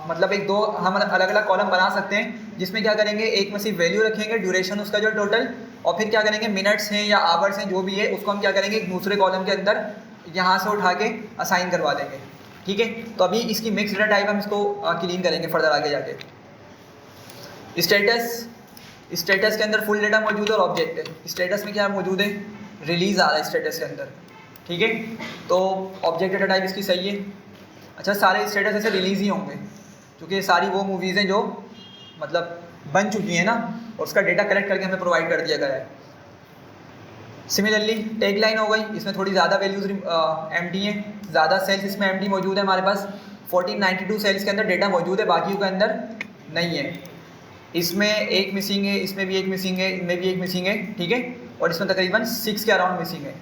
Speaker 1: मतलब एक दो हम अलग अलग कॉलम बना सकते हैं, जिसमें क्या करेंगे, एक में सिर्फ वैल्यू रखेंगे, ड्यूरेशन उसका जो टोटल, और फिर क्या करेंगे, मिनट्स हैं या आवर्स हैं जो भी है, उसको हम क्या करेंगे, एक दूसरे कॉलम के अंदर यहाँ से उठा के असाइन करवा देंगे, ठीक है। तो अभी इसकी मिक्स डेटा टाइप हम इसको क्लीन करेंगे फर्दर आगे जाके। स्टेटस के अंदर फुल डेटा मौजूद है और ऑब्जेक्ट है। स्टेटस में क्या मौजूद है, रिलीज़ आ रहा है स्टेटस के अंदर, ठीक है, तो ऑब्जेक्ट डेटा टाइप इसकी सही है। अच्छा, सारे स्टेटस ऐसे रिलीज़ ही होंगे क्योंकि ये सारी वो मूवीज़ हैं जो मतलब बन चुकी हैं ना, और उसका डेटा कलेक्ट करके हमें प्रोवाइड कर दिया गया है। सिमिलरली टैग लाइन हो गई, इसमें थोड़ी ज़्यादा वैल्यूज़ एम्प्टी हैं, ज़्यादा सेल्स इसमें एम्प्टी मौजूद है। हमारे पास 1492 सेल्स के अंदर डेटा मौजूद है, बाकी के अंदर नहीं है। इसमें एक मिसिंग है, इसमें भी एक मिसिंग है, इनमें भी एक मिसिंग है, ठीक है, और इसमें तकरीबन 6 के अराउंड मिसिंग है,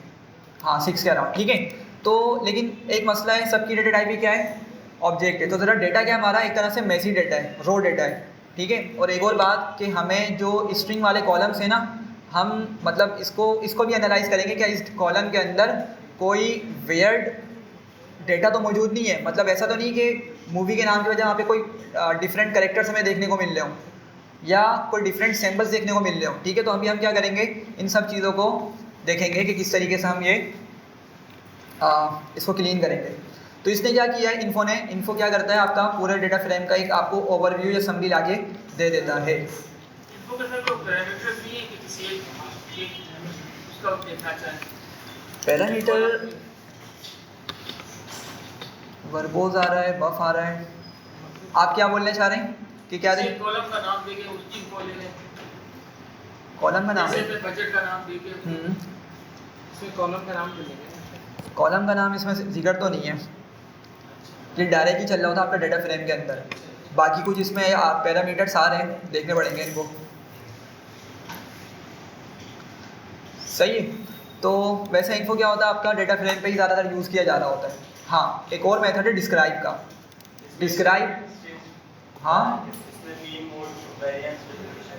Speaker 1: हाँ 6 के अराउंड, ठीक है। तो लेकिन एक मसला है, सबकी डेटा टाइप ही क्या है, ऑब्जेक्ट है। तो ज़रा डेटा क्या हमारा एक तरह से मैसी डेटा है, रो डेटा है, ठीक है। और एक और बात कि हमें जो स्ट्रिंग वाले कॉलम्स हैं ना, हम मतलब इसको भी एनालाइज करेंगे क्या इस कॉलम के अंदर कोई वियर्ड डेटा तो मौजूद नहीं है, मतलब ऐसा तो नहीं कि मूवी के नाम की वजह यहाँ पे कोई डिफरेंट कैरेक्टर्स हमें देखने को मिल रहे हों या कोई डिफरेंट सैम्पल्स देखने को मिल रहे हों, ठीक है। तो अभी हम क्या करेंगे, इन सब चीज़ों को देखेंगे कि किस तरीके से हम ये इसको क्लीन करेंगे। तो इसने क्या किया है, इन्फो क्या करता है, आपका पूरे डेटा फ्रेम का एक आपको ओवरव्यू या समरी लाके दे देता है।
Speaker 2: इनको के अंदर कोई पैरामीटर्स नहीं है कि किसी एक उसका देखना चाहे।
Speaker 1: पैरामीटर वर्बोज आ रहा है, बफ आ रहा है, आप क्या बोलना चाह रहे हैं कि क्या दें?
Speaker 2: कॉलम का नाम देके उसकी इन्फो ले लें,
Speaker 1: कॉलम का नाम है,
Speaker 2: जैसे बजट का नाम देके इसमें कॉलम का नाम ले लेंगे।
Speaker 1: कॉलम का नाम इसमें जिक्र तो नहीं है, ये डायरेक्ट ही चल रहा होता आपका डेटा फ्रेम के अंदर। बाकी कुछ इसमें पैरामीटर्स आ रहे हैं, देखने पड़ेंगे इनको, सही है। तो वैसे इन्फो क्या होता है, आपका डेटा फ्रेम पे ही ज़्यादातर यूज़ किया जा रहा होता है। हाँ, एक और मेथड है डिस्क्राइब का, डिस्क्राइब, हाँ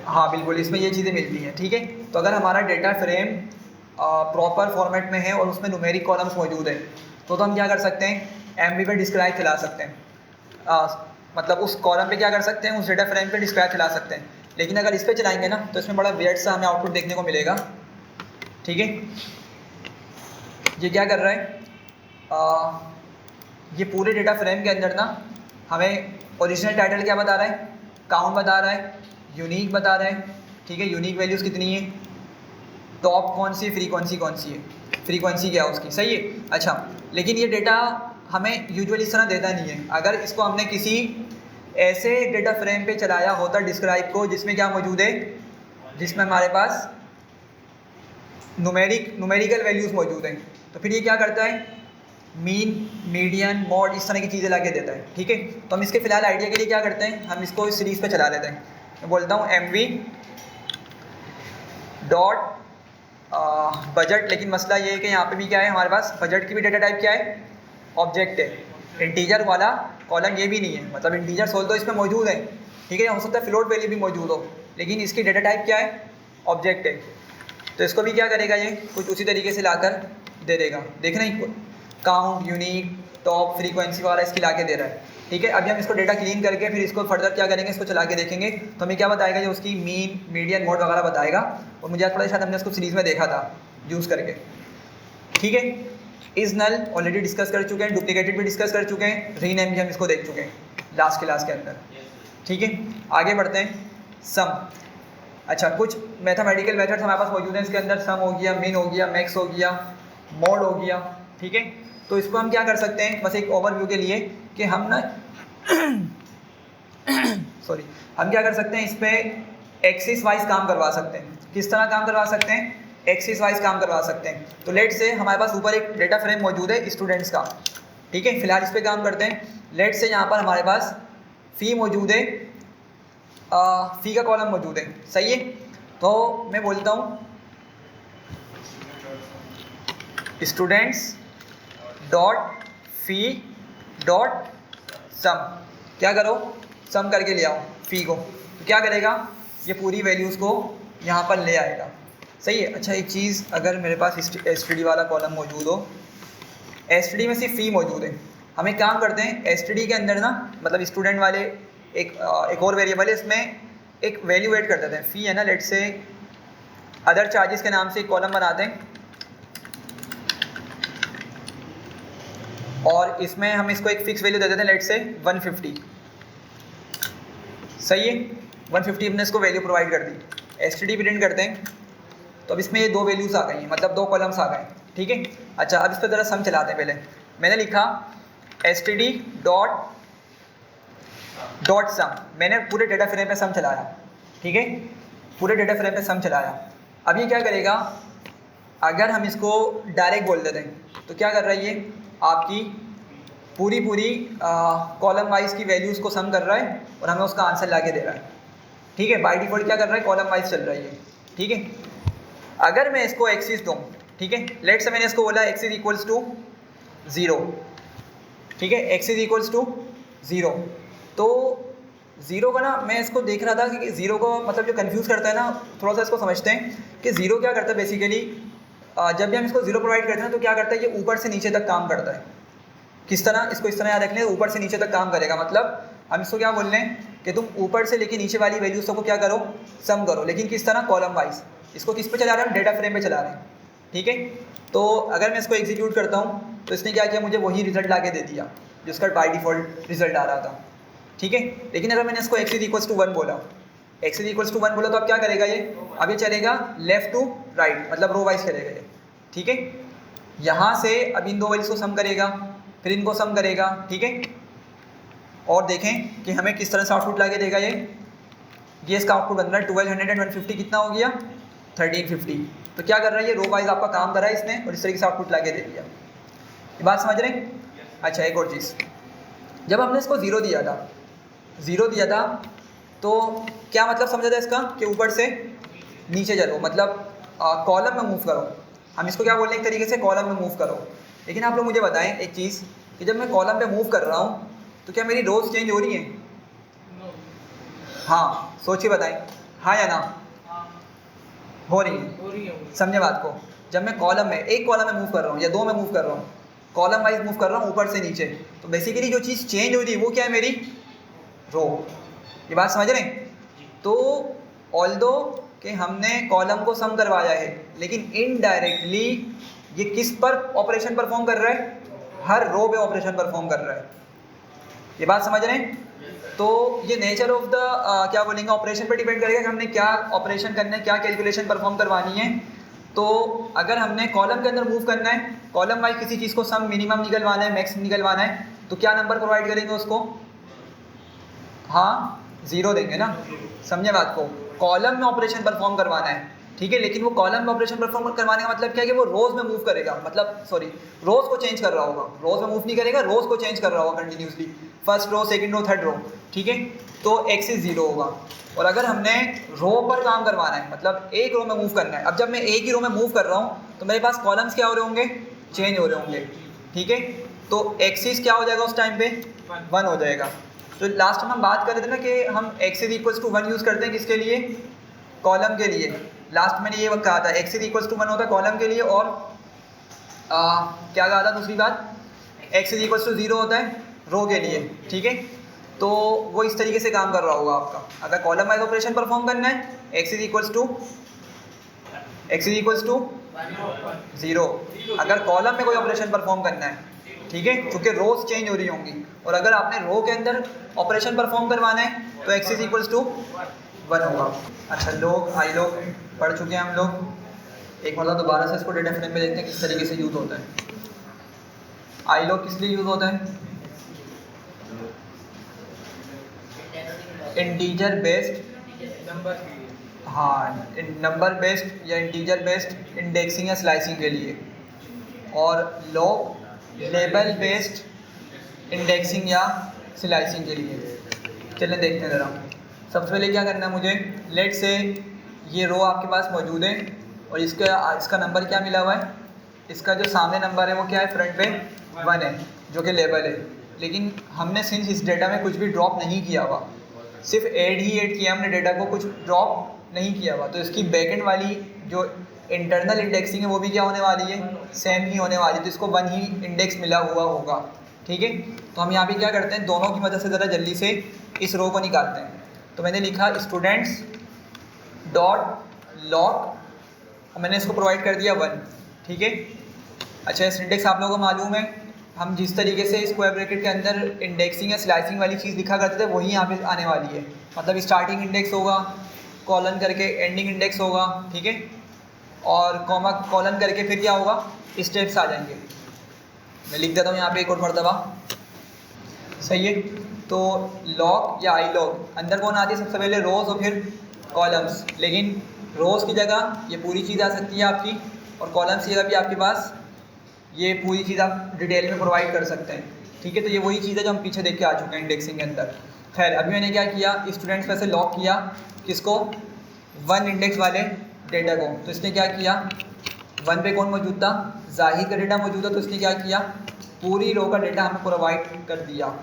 Speaker 1: हाँ बिल्कुल, इसमें ये चीज़ें मिलती हैं, ठीक है। तो अगर हमारा डेटा फ्रेम प्रॉपर फॉर्मेट में है और उसमें न्यूमेरिक कॉलम्स मौजूद है तो हम क्या कर सकते हैं, एमवी पे डिस्क्राइब चला सकते हैं, मतलब उस कॉलम पे क्या कर सकते हैं, उस डेटा फ्रेम पे डिस्क्राइब चला सकते हैं। लेकिन अगर इस पे चलाएंगे ना तो इसमें बड़ा वियर्ड सा हमें आउटपुट देखने को मिलेगा, ठीक है। ये क्या कर रहा है, ये पूरे डेटा फ्रेम के अंदर ना हमें ओरिजिनल टाइटल क्या बता रहा है, काउंट बता रहा है, यूनिक बता रहा है, ठीक है, यूनिक वैल्यूज़ कितनी है, टॉप कौन सी है, फ्रीक्वेंसी कौन सी है, फ्रीक्वेंसी क्या है उसकी, सही है। अच्छा, लेकिन ये डेटा हमें यूजुअली इस तरह देता नहीं है। अगर इसको हमने किसी ऐसे डेटा फ्रेम पे चलाया होता डिस्क्राइब को जिसमें क्या मौजूद है, जिसमें हमारे पास न्यूमेरिकल वैल्यूज़ मौजूद हैं, तो फिर ये क्या करता है, मीन, मीडियन, मॉड, इस तरह की चीज़ें लाके देता है, ठीक है। तो हम इसके फ़िलहाल आइडिया के लिए क्या करते हैं, हम इसको इस सीरीज़ पे चला लेते हैं। मैं बोलता हूँ एमवी डॉट बजट, लेकिन मसला ये है कि यहाँ पे भी क्या है, हमारे पास बजट की भी डेटा टाइप क्या है, ऑब्जेक्ट है। इंटीजर वाला कॉलम ये भी नहीं है, मतलब इंटीजर सोल तो इसमें मौजूद है, ठीक है, हो सकता है फ्लोट वैल्यू भी मौजूद हो, लेकिन इसकी डेटा टाइप क्या है, ऑब्जेक्ट है। तो इसको भी क्या करेगा, ये कुछ उसी तरीके से लाकर दे देगा। देख रहे हैं, काउंट, यूनिक, टॉप, फ्रीक्वेंसी वगैरह इसकी लाके दे रहा है, ठीक है। अभी हम इसको डेटा क्लीन करके फिर इसको फर्दर क्या करेंगे, इसको चला के देखेंगे तो हमें क्या बताएगा, जो उसकी मीन, मीडियन, मोड वगैरह बताएगा। और मुझे याद पड़ा शायद हमने इसको सीरीज़ में देखा था यूज़ करके, ठीक है। इज़ नल ऑलरेडी डिस्कस कर चुके हैं, डुप्लीकेटेड भी डिस्कस कर चुके हैं, रीनेम भी हम इसको देख चुके हैं लास्ट क्लास के अंदर, ठीक है। आगे बढ़ते हैं, सम। अच्छा, कुछ मैथमेटिकल मेथड्स हमारे पास मौजूद हैं इसके अंदर, सम हो गया, मिन हो गया, मैक्स हो गया, मॉड हो गया, ठीक है। तो इसको हम क्या कर सकते हैं, बस एक ओवरव्यू के लिए कि हम ना सॉरी, हम क्या कर सकते हैं, इस पर एक्सिस वाइज काम करवा सकते हैं। किस तरह काम करवा सकते हैं, एक्सिस वाइज काम करवा सकते हैं। तो लेट से हमारे पास ऊपर एक डेटा फ्रेम मौजूद है स्टूडेंट्स का, ठीक है, फिलहाल इस पर काम करते हैं। लेट से यहाँ पर हमारे पास फ़ी मौजूद है, फ़ी का कॉलम मौजूद है, सही है। तो मैं बोलता हूँ स्टूडेंट्स डॉट फ़ी डॉट सम, क्या करो, सम करके ले आओ फ़ी को। तो क्या करेगा, ये पूरी वैल्यूज़ को यहाँ पर ले आएगा, सही है। अच्छा, एक चीज़, अगर मेरे पास एसटीडी वाला कॉलम मौजूद हो, एसटीडी में सिर्फ फ़ी मौजूद है, हम एक काम करते हैं, एसटीडी के अंदर ना मतलब स्टूडेंट वाले एक और वेरिएबल है, इसमें एक वैल्यू ऐड कर देते हैं, फ़ी है ना, लेट से अदर चार्जेस के नाम से एक कॉलम बनाते हैं और इसमें हम इसको एक फ़िक्स वैल्यू दे देते हैं, लेट से 150, सही है। 150 हमने इसको वैल्यू प्रोवाइड कर दी। एसटीडी प्रिंट करते हैं तो अब इसमें ये दो वैल्यूज़ आ गई हैं, मतलब दो कॉलम्स आ गए, ठीक है। अच्छा, अब इस पर ज़रा सम चलाते हैं। पहले मैंने लिखा std डॉट सम, मैंने पूरे डेटा फ्रेम पे सम चलाया, ठीक है, पूरे डेटा फ्रेम पे सम चलाया। अब ये क्या करेगा, अगर हम इसको डायरेक्ट बोल देते हैं तो क्या कर रहा है ये, आपकी पूरी कॉलम वाइज की वैल्यूज़ को सम कर रहा है और हमें उसका आंसर ला के दे रहा है, ठीक है। बाय डिफ़ॉल्ट क्या कर रहा है, कॉलम वाइज चल रहा है ये, ठीक है। अगर मैं इसको एक्सिस दूँ, ठीक है, लेट से मैंने इसको बोला एक्सिस इक्वल्स टू 0, ठीक है, एक्सिस इक्वल्स टू 0, तो 0 का ना मैं इसको देख रहा था कि 0 को मतलब जो कंफ्यूज करता है ना, थोड़ा सा इसको समझते हैं कि 0 क्या करता है बेसिकली। जब भी हम इसको 0 प्रोवाइड करते हैं तो क्या करता है, ये ऊपर से नीचे तक काम करता है। किस तरह, इसको इस तरह याद रख लें, ऊपर से नीचे तक काम करेगा। मतलब हम इसको क्या बोल रहे हैं कि तुम ऊपर से लेके नीचे वाली वैल्यूज़ को क्या करो, सम करो, लेकिन किस तरह, कॉलम वाइज। इसको किस पे चला रहे हैं हम, डेटा फ्रेम पे चला रहे हैं, ठीक है। तो अगर मैं इसको एग्जीक्यूट करता हूँ तो इसने क्या किया, मुझे वही रिजल्ट ला के दे दिया जिसका बाय डिफ़ॉल्ट रिजल्ट आ रहा था, ठीक है। लेकिन अगर मैंने इसको एक्सिस इक्वल्स टू 1 बोला, एक्सिस इक्वल्स टू 1 बोला, तो अब क्या करेगा ये, अब ये चलेगा लेफ़्ट टू राइट, मतलब रो वाइज चलेगा ये, ठीक है। यहाँ से अब इन दो वैल्यूज को सम करेगा, फिर इनको सम करेगा, ठीक है। और देखें कि हमें किस तरह से आउटपुट ला के देगा ये इसका आउटपुट बन रहा है 1200 एंड 150 कितना हो गया, 1350। तो क्या कर रहा है ये, रो वाइज आपका काम कर रहा है इसने और इस तरीके से आउटपुट ला के दे दिया। ये बात समझ रहे हैं। अच्छा, एक और चीज़, जब हमने इसको 0 दिया था तो क्या मतलब समझा था इसका, कि ऊपर से नीचे चलो, मतलब कॉलम में मूव करो। हम इसको क्या बोल रहे हैं, एक तरीके से कॉलम में मूव करो। लेकिन आप लोग मुझे बताएं एक चीज़, कि जब मैं कॉलम पे मूव कर रहा हूँ तो क्या मेरी रोज़ चेंज हो रही हैं? हाँ, सोचिए बताएं, हाँ या ना, हो रही है। समझे बात को। जब मैं कॉलम में, एक कॉलम में मूव कर रहा हूँ या दो में मूव कर रहा हूँ, कॉलम वाइज मूव कर रहा हूँ ऊपर से नीचे, तो बेसिकली जो चीज़ चेंज हो रही है वो क्या है, मेरी रो। ये बात समझ रहे हैं। तो ऑल्दो कि हमने कॉलम को सम करवाया है, लेकिन इनडायरेक्टली ये किस पर ऑपरेशन परफॉर्म कर रहा है, हर रो पे ऑपरेशन परफॉर्म कर रहा है। ये बात समझ रहे हैं। तो ये नेचर ऑफ द क्या बोलेंगे, ऑपरेशन पे डिपेंड करेगा कि हमने क्या ऑपरेशन करना है, क्या कैलकुलेशन परफॉर्म करवानी है। तो अगर हमने कॉलम के अंदर मूव करना है, कॉलम वाइज किसी चीज़ को सम मिनिमम निकलवाना है, मैक्स निकलवाना है, तो क्या नंबर प्रोवाइड करेंगे उसको, हाँ 0 देंगे ना। समझे बात को। कॉलम में ऑपरेशन परफॉर्म करवाना है, ठीक है, लेकिन वो कॉलम में ऑपरेशन परफॉर्म करवाने का मतलब क्या है कि वो रोज़ में मूव करेगा, मतलब सॉरी रोज़ को चेंज कर रहा होगा, रोज़ में मूव नहीं करेगा, रोज़ को चेंज कर रहा होगा continuously, first row, second row, third row, ठीक है। तो एक्सिस 0 होगा। और अगर हमने रो पर काम करवाना है, मतलब एक रो में मूव करना है, अब जब मैं एक ही रो में मूव कर रहा हूँ तो मेरे पास कॉलम्स क्या हो रहे होंगे, चेंज हो रहे होंगे, ठीक है। तो एक्सिस क्या हो जाएगा उस टाइम पे, 1 हो जाएगा। तो लास्ट टाइम हम बात कर रहे थे ना कि हम एक्सिस इक्वल्स टू 1 यूज़ करते हैं किसके लिए, कॉलम के लिए। लास्ट मैंने ये कहा था एक्सिस इक्वल्स टू 1 होता है कॉलम के लिए, और क्या कहा था दूसरी बात, एक्सिस इक्वल्स टू 0 होता है रो के लिए, ठीक है। तो वो इस तरीके से काम कर रहा होगा आपका। अगर कॉलम वाइज ऑपरेशन परफॉर्म करना है, एक्सिस इक्वल्स टू 0। अगर कॉलम में कोई ऑपरेशन परफॉर्म करना है, ठीक है, क्योंकि रोज चेंज हो रही होंगी, और अगर आपने रो के अंदर ऑपरेशन परफॉर्म करवाना है तो एक्सिस इक्वल्स टू 1 होगा। अच्छा, आई लोग पढ़ चुके हैं हम लोग। एक मतलब दोबारा से इसको डेटा फ्रेम में देखते हैं किस तरीके से यूज़ होता है। आई लोग किस लिए यूज़ होता है, इंटीजर बेस्ड नंबर, हाँ नंबर बेस्ड या इंटीजर बेस्ड इंडेक्सिंग या स्लाइसिंग के लिए, और लॉग लेबल बेस्ड इंडेक्सिंग या स्लाइसिंग के लिए। चलें देखते हैं ज़रा। सबसे पहले क्या करना है मुझे, लेट से ये रो आपके पास मौजूद है और इसका नंबर क्या मिला हुआ है, इसका जो सामने नंबर है वो क्या है, फ्रंट पे 1 है जो कि लेबल है। लेकिन हमने सिंस इस डेटा में कुछ भी ड्रॉप नहीं किया हुआ, सिर्फ ऐड किया हमने डेटा को, कुछ ड्रॉप नहीं किया हुआ, तो इसकी बैकएंड वाली जो इंटरनल इंडेक्सिंग है वो भी क्या होने वाली है, सेम ही होने वाली है। तो इसको 1 ही इंडेक्स मिला हुआ होगा, ठीक है। तो हम यहाँ पे क्या करते हैं, दोनों की मदद से ज़रा जल्दी से इस रो को निकालते हैं। तो मैंने लिखा स्टूडेंट्स डॉट लॉग, और मैंने इसको प्रोवाइड कर दिया 1, ठीक है। अच्छा, सिंटेक्स आप लोगों को मालूम है, हम जिस तरीके से स्क्वायर ब्रैकेट के अंदर इंडेक्सिंग या स्लाइसिंग वाली चीज़ लिखा करते थे वही यहाँ पे आने वाली है। मतलब स्टार्टिंग इंडेक्स होगा कॉलन करके, एंडिंग इंडेक्स होगा, ठीक है। और कॉमा कॉलन करके फिर क्या होगा, स्टेप्स आ जाएंगे। मैं लिख देता हूँ यहाँ पे एक और मरतबा, सही है। तो लॉग या आई लॉग अंदर कौन आती है, सबसे पहले रोज़ और फिर कॉलम्स, लेकिन रोज़ की जगह ये पूरी चीज़ आ सकती है आपकी, और कॉलम्स की जगह भी आपके पास ये पूरी चीज़ आप डिटेल में प्रोवाइड कर सकते हैं, ठीक है। तो ये वही चीज़ है जो हम पीछे देख के आ चुके हैं इंडेक्सिंग के अंदर। खैर अभी मैंने क्या किया, स्टूडेंट्स में से लॉक किया किसको, 1 इंडेक्स वाले डेटा को। तो इसने क्या किया, 1 पे कौन मौजूद था, जाहिर का डेटा मौजूद था, तो इसने क्या किया, पूरी रो का डेटा हमें प्रोवाइड कर दिया,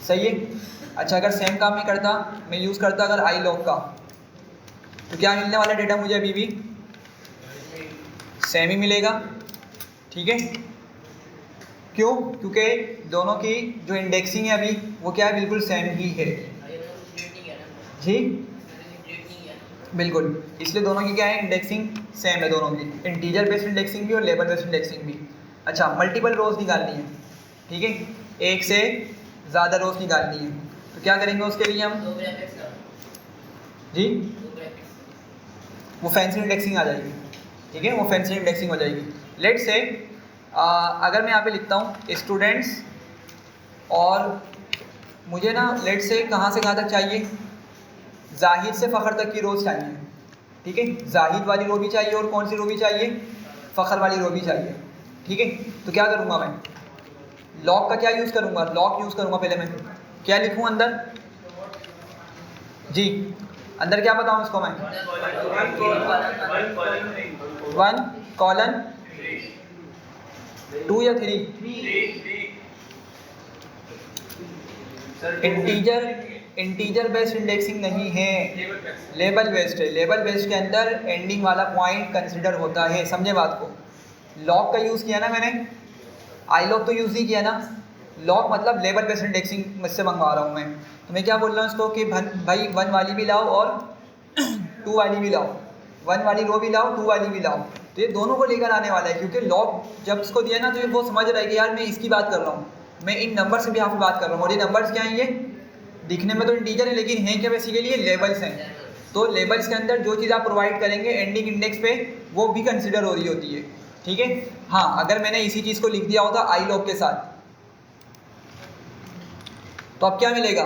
Speaker 1: सही है। अच्छा अगर सेम काम मैं करता, मैं यूज़ करता अगर आई लॉग का, तो क्या मिलने वाला डेटा मुझे अभी भी सेम ही मिलेगा, ठीक है। क्यों, क्योंकि दोनों की जो इंडेक्सिंग है अभी वो क्या है, बिल्कुल सेम ही है जी, बिल्कुल। इसलिए दोनों की क्या है, इंडेक्सिंग सेम है दोनों की, इंटीजर बेस्ड इंडेक्सिंग भी और लेबल बेस्ड इंडेक्सिंग भी। अच्छा मल्टीपल रोज निकालनी है, ठीक है, एक से ज़्यादा रोज निकालनी है, तो क्या करेंगे उसके लिए हम जी, वो फैंसी इंडेक्सिंग आ जाएगी, ठीक है, वो फैंसी इंडेक्सिंग हो जाएगी। लेट से अगर मैं यहाँ पे लिखता हूँ स्टूडेंट्स, और मुझे ना लेट से कहाँ से कहाँ तक चाहिए, जाहिद से फ़खर तक की रोज़ चाहिए, ठीक है। जाहिद वाली रो भी चाहिए और कौन सी रो भी चाहिए, फ़खर वाली रो भी चाहिए, ठीक है। तो क्या करूँगा मैं, लॉग का क्या यूज़ करूँगा, लॉग यूज़ करूँगा। पहले मैं क्या लिखूँ अंदर जी, अंदर क्या बताऊँ इसको मैं, 1 कॉलन 2 या 3 इंटीजर बेस्ड इंडेक्सिंग नहीं है, लेबल बेस्ड है। लेबल बेस्ड के अंदर एंडिंग वाला पॉइंट कंसिडर होता है, समझे बात को। लॉग का यूज़ किया ना मैंने, आई लॉग तो यूज़ नहीं किया ना। लॉग मतलब लेबल बेस्ड इंडेक्सिंग मुझसे मंगवा रहा हूँ मैं, तो मैं क्या बोल रहा हूँ इसको कि भाई 1 वाली भी लाओ और 2 वाली भी लाओ, 1 वाली रो भी लाओ, 2 वाली भी लाओ। तो ये दोनों को लेकर आने वाला है, क्योंकि लॉग जब इसको दिया ना तो ये वो समझ रहा है कि यार मैं इसकी बात कर रहा हूँ, मैं इन नंबर से भी यहाँ पे बात कर रहा हूँ, और ये नंबर्स क्या हैं, ये दिखने में तो इंटीजर है लेकिन हैं क्या बेसिकली, ये लेबल्स हैं। तो लेबल्स के अंदर जो चीज़ आप प्रोवाइड करेंगे एंडिंग इंडेक्स पे, वो भी कंसिडर हो रही होती है, ठीक है। हाँ अगर मैंने इसी चीज़ को लिख दिया होता आई लॉग के साथ, तो अब क्या मिलेगा,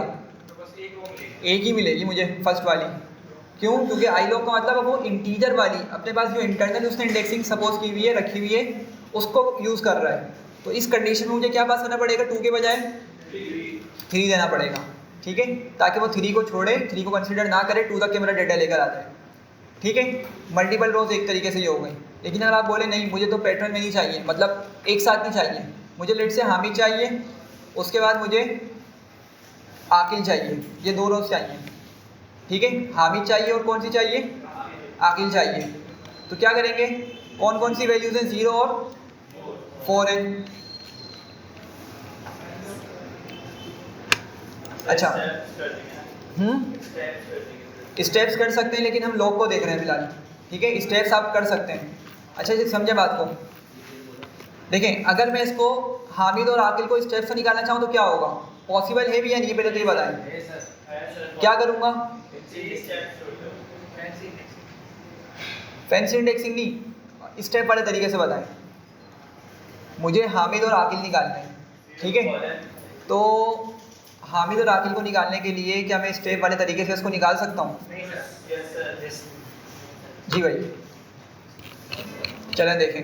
Speaker 1: एक ही मिलेगी मुझे फर्स्ट वाली। क्यों, क्योंकि आई लॉग का मतलब वो इंटीजर वाली अपने पास जो इंटरनल उसने इंडेक्सिंग सपोज की हुई है, रखी हुई है, उसको यूज़ कर रहा है। तो इस कंडीशन में मुझे क्या पास करना पड़ेगा, 2 के बजाय 3 देना पड़ेगा, ठीक है, ताकि वो 3 को छोड़े, 3 को कंसिडर ना करे, 2 तक के मेरा डेटा लेकर आ जाए, ठीक है। मल्टीपल रोज एक तरीके से ये हो गई। लेकिन अगर आप बोले नहीं मुझे तो पैटर्न में नहीं चाहिए, मतलब एक साथ नहीं चाहिए, मुझे लेट से हामिद चाहिए, उसके बाद मुझे आकिल चाहिए, ये 2 रोज चाहिए, ठीक है। हामिद चाहिए और कौन सी चाहिए, आकिल चाहिए। तो क्या करेंगे, कौन कौन सी वैल्यूज़ हैं, 0 और 4 है। अच्छा स्टेप्स कर सकते हैं, लेकिन हम लॉग को देख रहे हैं फिलहाल, ठीक है। स्टेप्स आप कर सकते हैं। अच्छा जी समझे बात को, देखें अगर मैं इसको हामिद और आकिल को स्टेप्स से निकालना चाहूँ तो क्या होगा, पॉसिबल है भी या नहीं, पहले तो ये बताएं। क्या करूँगा, फैंसी इंडेक्सिंग नहीं, स्टेप वाले तरीके से बताएं। मुझे हामिद और आकिल निकालना है, ठीक है। तो हामिद और आकिल को निकालने के लिए क्या मैं स्टेप वाले तरीके से इसको निकाल सकता हूँ, जी भाई चलें देखें।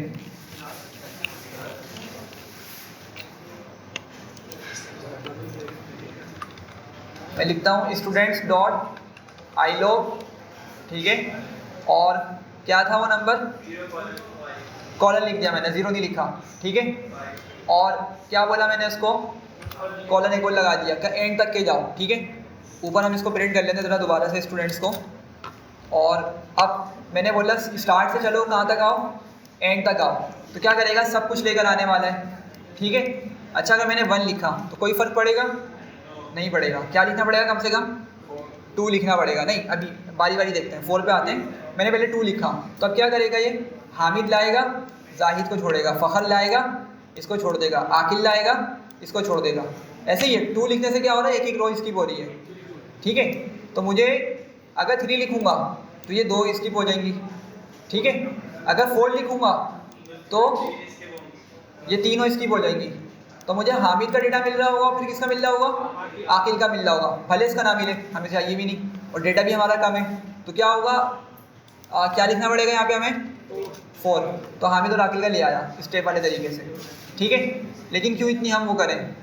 Speaker 1: मैं लिखता हूँ स्टूडेंट्स डॉट आई लॉग, ठीक है, और क्या था वो नंबर, कॉलन लिख दिया मैंने, 0 नहीं लिखा, ठीक है। और क्या बोला मैंने उसको, कॉलन एक और लगा दिया, क्या एंड तक के जाओ, ठीक है। ऊपर हम इसको प्रिंट कर लेते हैं जरा दोबारा से स्टूडेंट्स को। और अब मैंने बोला स्टार्ट से चलो कहाँ तक आओ, एंड तक आओ, तो क्या करेगा, सब कुछ लेकर आने वाला है, ठीक है। अच्छा अगर मैंने 1 लिखा तो कोई फ़र्क पड़ेगा, नहीं पड़ेगा। क्या लिखना पड़ेगा, कम से कम 2 लिखना पड़ेगा। नहीं अभी बारी बारी देखते हैं, 4 पे आते हैं। मैंने पहले 2 लिखा, तो अब क्या करेगा, ये हामिद लाएगा, जाहिद को छोड़ेगा, फ़खर लाएगा, इसको छोड़ देगा, आकिल लाएगा, इसको छोड़ देगा। ऐसे ही है, 2 लिखने से क्या हो रहा है, एक एक रो स्किप हो रही है, ठीक है। तो मुझे अगर 3 लिखूँगा तो ये 2 स्किप हो जाएंगी, ठीक है। अगर 4 लिखूँगा तो ये तीनों स्किप हो जाएंगी, तो मुझे हामिद का डेटा मिल रहा होगा, फिर किसका मिल रहा होगा, आकिल का मिल रहा होगा, भले इसका ना मिले, हमें चाहिए भी नहीं और डेटा भी हमारा कम है। तो क्या होगा, क्या लिखना पड़ेगा यहाँ पे हमें, 4। तो हामिद और आकिल का ले आया स्टेप वाले तरीके से, ठीक है। लेकिन क्यों इतनी हम वो करें,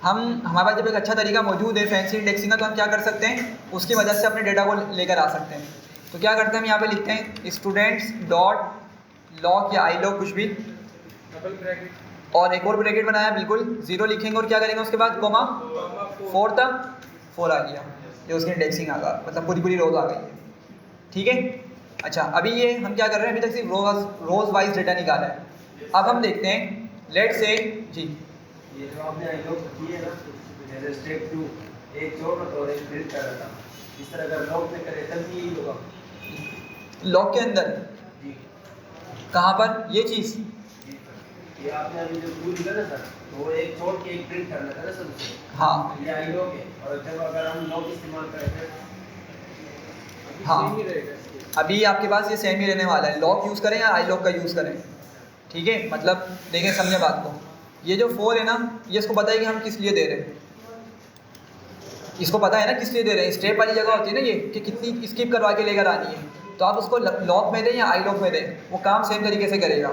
Speaker 1: हमारे पास जब एक अच्छा तरीका मौजूद है फैंसी इंडेक्सिंग का, तो हम क्या कर सकते हैं, उसकी वजह से अपने डेटा को लेकर आ सकते हैं। तो क्या करते हैं, हम यहाँ पे लिखते हैं स्टूडेंट्स डॉट लॉग या आई लॉग कुछ भी, और एक और ब्रैकेट बनाया बिल्कुल 0 लिखेंगे और क्या करेंगे उसके बाद कोमा 4 था, 4 आ गया, ये उसकी इंडेक्सिंग आ गया, मतलब पूरी रोज आ गई है, ठीक है। अच्छा, अभी ये हम क्या कर रहे हैं, अभी तक सिर्फ रोज वाइज डेटा निकाला है। अब हम देखते हैं, लेट से जी,
Speaker 4: ये जो आपने आई लॉग की है ना, जैसे स्टेप 2 एक जोड़ और एक प्रिंट कर रहा था, इस तरह अगर लॉग में करें तब भी यही होगा।
Speaker 1: लॉग के अंदर
Speaker 4: जी
Speaker 1: कहाँ पर ये चीज़,
Speaker 4: ये आपने अभी जो टू लिखा ना सर, तो वो एक जोड़ के एक प्रिंट करना था ना सर उससे,
Speaker 1: हाँ
Speaker 4: ये आई लॉग है। और जब अगर हम लॉग इस्तेमाल करें फिर
Speaker 1: हाँ, अभी आपके पास ये सेम ही रहने वाला है, लॉग यूज़ करें या आई लॉग का यूज़ करें, ठीक है। मतलब देखें, समझे बात को, ये जो 4 है ना, ये इसको पता है कि हम किस लिए दे रहे हैं, इसको पता है ना किस लिए दे रहे हैं, स्टेप वाली जगह होती है ना ये, कि कितनी स्किप करवा के लेकर आनी है, तो आप उसको लॉग में दें या आई लॉग में दें, वो काम सेम तरीके से करेगा।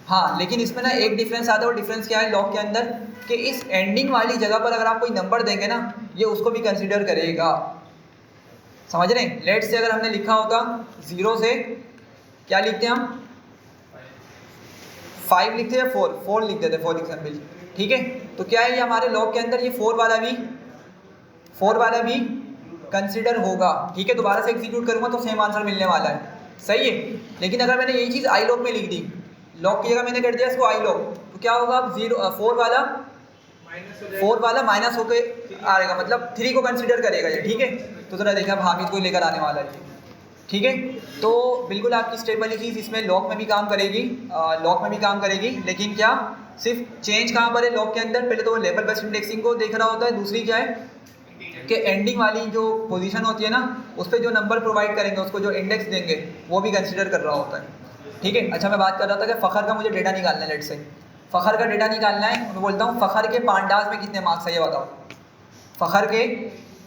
Speaker 1: हाँ, लेकिन इसमें ना एक डिफरेंस आता है, वो डिफरेंस क्या है लॉग के अंदर, कि इस एंडिंग वाली जगह पर अगर आप कोई नंबर देंगे ना, ये उसको भी कंसिडर करेगा, समझ रहे हैं। लेट से अगर हमने लिखा होता 0 से क्या लिखते हैं हम, 5 लिखते हैं, 4 लिख देते, फॉर एग्जाम्पल, ठीक है। तो क्या है, ये हमारे लॉग के अंदर ये 4 वाला भी कंसिडर होगा, ठीक है। दोबारा से एग्जीक्यूट करूँगा तो सेम आंसर मिलने वाला है, सही है। लेकिन अगर मैंने यही चीज़ आई लॉग में लिख दी, लॉग की जगह मैंने कर दिया इसको आई लॉग, तो क्या होगा, 4 वाला माइनस होकर आएगा, मतलब 3 को कंसिडर करेगा ये, ठीक है। तो ज़रा देखिए, अब हामिद को लेकर आने वाला है ये, ठीक है। तो बिल्कुल आपकी स्टेप वाली चीज़ इसमें लॉग में भी काम करेगी, लेकिन क्या, सिर्फ चेंज कहाँ पर है लॉग के अंदर, पहले तो वो लेवल बेस्ड इंडेक्सिंग को देख रहा होता है, दूसरी क्या है कि एंडिंग वाली जो पोजीशन होती है ना, उस पर जो नंबर प्रोवाइड करेंगे, उसको जो इंडेक्स देंगे, वो भी कंसिडर कर रहा होता है, ठीक है। अच्छा, मैं बात कर रहा था कि फ़खर का मुझे डेटा निकालना है, लेट से फ़खर का डेटा निकालना है, मैं बोलता हूँ फ़खर के पांडास में कितने मार्क्स है, ये बताओ, फ़खर के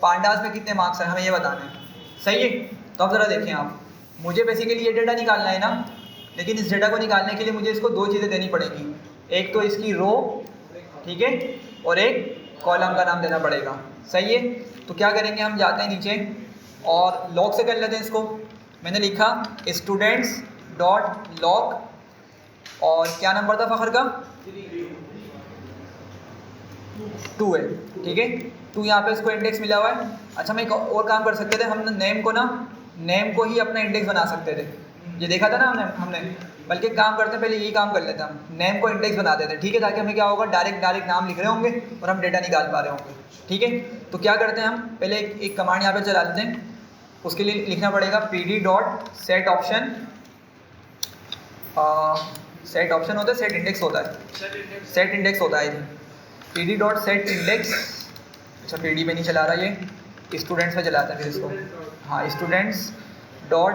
Speaker 1: पांडास में कितने मार्क्स हैं, हमें ये बताना है, सही है। तो अब ज़रा देखें आप, मुझे बेसिकली ये डेटा निकालना है ना, लेकिन इस डेटा को निकालने के लिए मुझे इसको 2 चीज़ें देनी पड़ेगी, एक तो इसकी रो, ठीक है, और एक कॉलम का नाम देना पड़ेगा, सही है। तो क्या करेंगे, हम जाते हैं नीचे और लॉग से कर लेते हैं इसको। मैंने लिखा स्टूडेंट्स डॉट लॉग, और क्या नंबर था फ़खर का, 2 है, ठीक है। 2 यहाँ पे इसको इंडेक्स मिला हुआ है। अच्छा, मैं एक और काम कर सकते थे, हम नेम को ही अपना इंडेक्स बना सकते थे, ये देखा था ना हमने, बल्कि काम करते हैं, पहले यही काम कर लेते हैं, हम नेम को इंडेक्स बना देते हैं, ठीक है, ताकि हमें क्या होगा, डायरेक्ट नाम लिख रहे होंगे और हम डेटा निकाल पा रहे होंगे, ठीक है। तो क्या करते हैं, हम पहले एक कमांड यहाँ पे चला लेते हैं, उसके लिए लिखना पड़ेगा pd dot set option, set option होता है, सेट इंडेक्स होता है, सेट इंडेक्स होता है, pd डॉट सेट इंडेक्स। अच्छा, pd पे नहीं चला रहा, ये स्टूडेंट्स पे चलाता है फिर इसको, हाँ, स्टूडेंट्स डॉट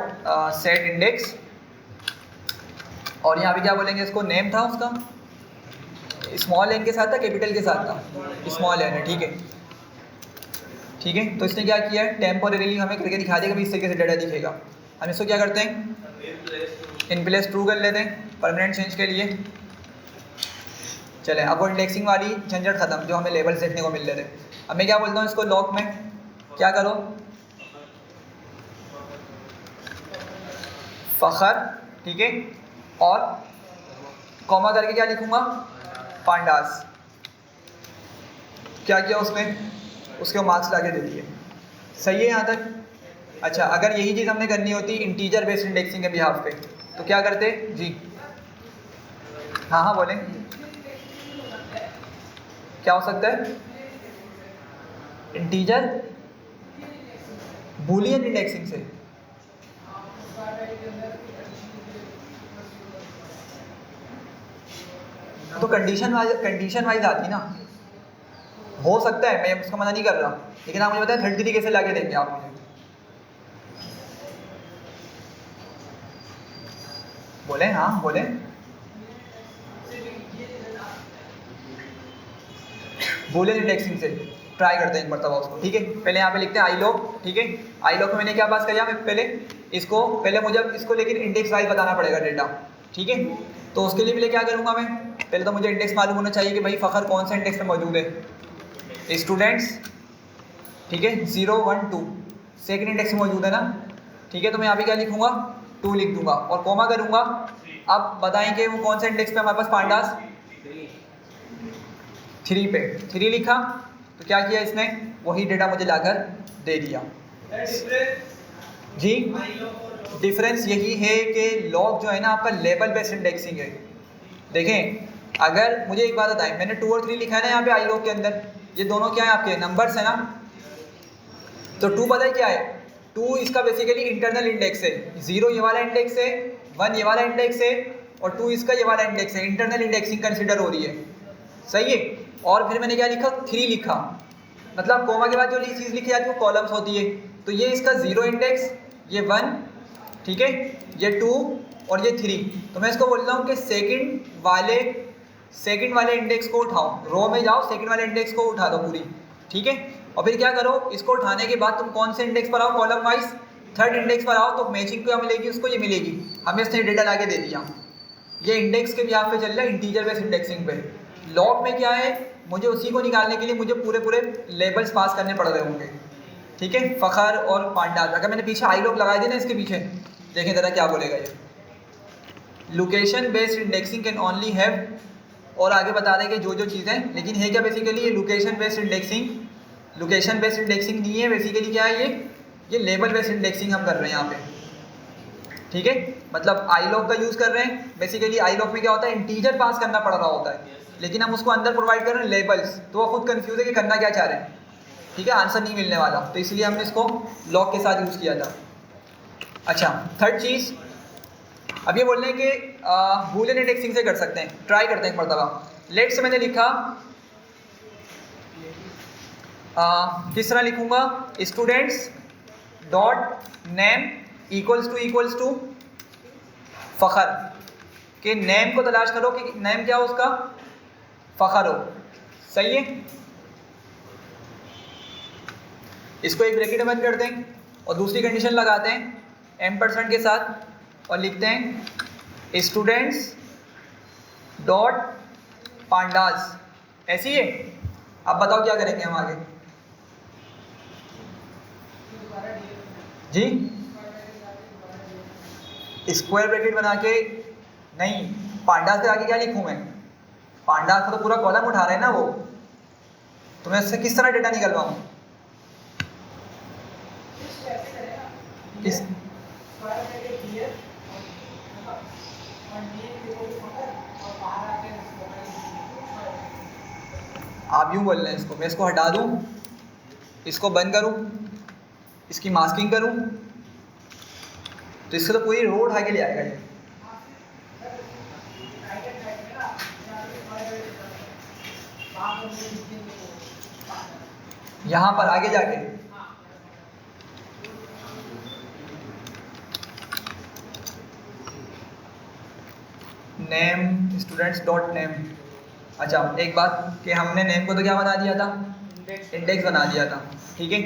Speaker 1: सेट इंडेक्स, और यहाँ पे क्या बोलेंगे, इसको नेम था उसका, स्मॉल एन के साथ था, कैपिटल के साथ था, स्मॉल एन है, ठीक है, ठीक है। तो इसने क्या किया है, टेम्पोरेरीली हमें करके दिखा देगा, इस तरीके से डेटा दिखेगा। हम इसको क्या करते हैं, इन प्लेस ट्रू कर लेते हैं परमानेंट चेंज के लिए। चले, अब वो इंडेक्सिंग वाली झंझट खत्म जो हमें लेवल्स देखने को मिल रहे थे। अब मैं क्या बोलता हूँ, इसको लॉग में क्या करो, फ़खर, ठीक है, और कॉमा करके क्या लिखूँगा, पांडास। क्या किया उसमें, उसके मार्क्स लाके दे दिए, सही है यहाँ तक। अच्छा, अगर यही चीज़ हमने करनी होती इंटीजर बेस्ड इंडेक्सिंग के बिहाफ पे, तो क्या करते जी, हाँ बोलें, क्या हो सकता है, इंटीजर बूलियन इंडेक्सिंग से, तो कंडीशन वाइज आती ना, हो सकता है, मैं उसका मना नहीं कर रहा, लेकिन आप मुझे बताएं थर्ड तरीके से लाके देंगे आप मुझे, बोले, हाँ बोले। बूलियन इंडेक्सिंग से ट्राई करते हैं एक मरतबा उसको, ठीक है। पहले यहाँ पे लिखते हैं आई लॉग, ठीक है। आई लॉग में मैंने क्या पास किया, मैं पहले मुझे इसको लेकिन इंडेक्स वाइज बताना पड़ेगा डेटा, ठीक है। तो उसके लिए पहले क्या करूँगा मैं, पहले तो मुझे इंडेक्स मालूम होना चाहिए कि भाई फ़खर कौन सा इंडेक्स में मौजूद है। स्टूडेंट्स, ठीक है, 0 1 2 सेकेंड इंडेक्स में मौजूद है ना, ठीक है। तो मैं यहाँ पे क्या लिखूँगा, 2 लिख दूंगा और कॉमा करूँगा। अब बताएं कि वो कौन सा इंडेक्स पे हमारे पास पांडास 3 पे 3 लिखा, तो क्या किया इसने, वही डेटा मुझे लाकर दे दिया। जी, डिफरेंस यही है कि लॉग जो है ना आपका लेबल बेस्ड इंडेक्सिंग है। देखें, अगर मुझे एक बात बताएं, मैंने 2 और 3 लिखा है ना यहाँ पे आई लॉग के अंदर, ये दोनों क्या है आपके नंबर्स है ना। तो 2 पता है क्या है, 2 इसका बेसिकली इंटरनल इंडेक्स है, 0 ये वाला इंडेक्स है, 1 ये वाला इंडेक्स है और 2 इसका ये वाला इंडेक्स है। इंटरनल इंडेक्सिंग कंसिडर हो रही है, सही है। और फिर मैंने क्या लिखा, 3 लिखा, मतलब कोमा के बाद जो चीज़ लिखी जाती है वो कॉलम्स होती है। तो ये इसका 0 इंडेक्स, ये 1, ठीक है, ये 2 और ये 3। तो मैं इसको बोल रहा हूँ कि सेकंड वाले इंडेक्स को उठाओ, रो में जाओ, सेकंड वाले इंडेक्स को उठा दो पूरी, ठीक है। और फिर क्या करो, इसको उठाने के बाद तुम कौन से इंडेक्स पर आओ, कॉलम वाइज थर्ड इंडेक्स पर आओ, तो मैचिंग क्या मिलेगी उसको, ये मिलेगी। हमें इसने डेटा ला के दे दिया, ये इंडेक्स के भी यहाँ पे चल रहा है इंटीजर बेस्ड इंडेक्सिंग पे। लॉग में क्या है, मुझे उसी को निकालने के लिए मुझे पूरे लेबल्स पास करने पड़ रहे होंगे, ठीक है। फ़खर और पांडास, अगर मैंने पीछे आई लॉग लगाए थे ना इसके पीछे, देखें ज़रा क्या बोलेगा ये, location based indexing can only have, और आगे बता दें कि जो चीज़ें, लेकिन है क्या बेसिकली ये location based indexing, location based indexing नहीं है, बेसिकली क्या है ये लेबल बेस्ड इंडेक्सिंग हम कर रहे हैं यहाँ पे, ठीक है। मतलब आई लॉग का यूज़ कर रहे हैं, बेसिकली आई लॉग में क्या होता है, इंटीजर पास करना पड़ रहा होता है, लेकिन हम उसको अंदर प्रोवाइड कर रहे हैं लेबल्स, तो वो खुद कंफ्यूज है कि करना क्या चाह रहे हैं, ठीक है, आंसर नहीं मिलने वाला, तो इसलिए हमने इसको लॉग के साथ यूज़ किया था। अच्छा, थर्ड चीज़, अब ये बोल रहे हैं कि बूलियन इंडेक्सिंग से कर सकते हैं, ट्राई करते हैं एक मरतबा। लेट से मैंने लिखा, किस तरह लिखूंगा, students dot name equals to Fakhar, के नेम को तलाश करो कि नेम क्या हो उसका, फ़खर हो, सही है। इसको एक ब्रैकेट में बंद करते हैं और दूसरी कंडीशन लगाते हैं M% के साथ और लिखते हैं स्टूडेंट्स डॉट पांडास, ऐसी है। अब बताओ क्या करेंगे हम आगे, जी स्क्वायर ब्रैकेट बना के, नहीं, पांडास के आगे क्या लिखूं मैं, पांडास का तो पूरा कॉलम उठा रहे हैं ना वो, तो मैं इससे किस तरह डेटा निकलवाऊं, किस आप यूँ बोल रहे हैं, इसको मैं इसको हटा दूँ, इसको बंद करूँ, इसकी मास्किंग करूँ, तो इससे तो पूरी रो उठा के ले आएगा ये। यहाँ पर आगे जाके नेम स्टूडेंट्स डॉट नेम। अच्छा, एक बात कि हमने नेम को तो क्या बना दिया था, इंडेक्स बना दिया था, ठीक है।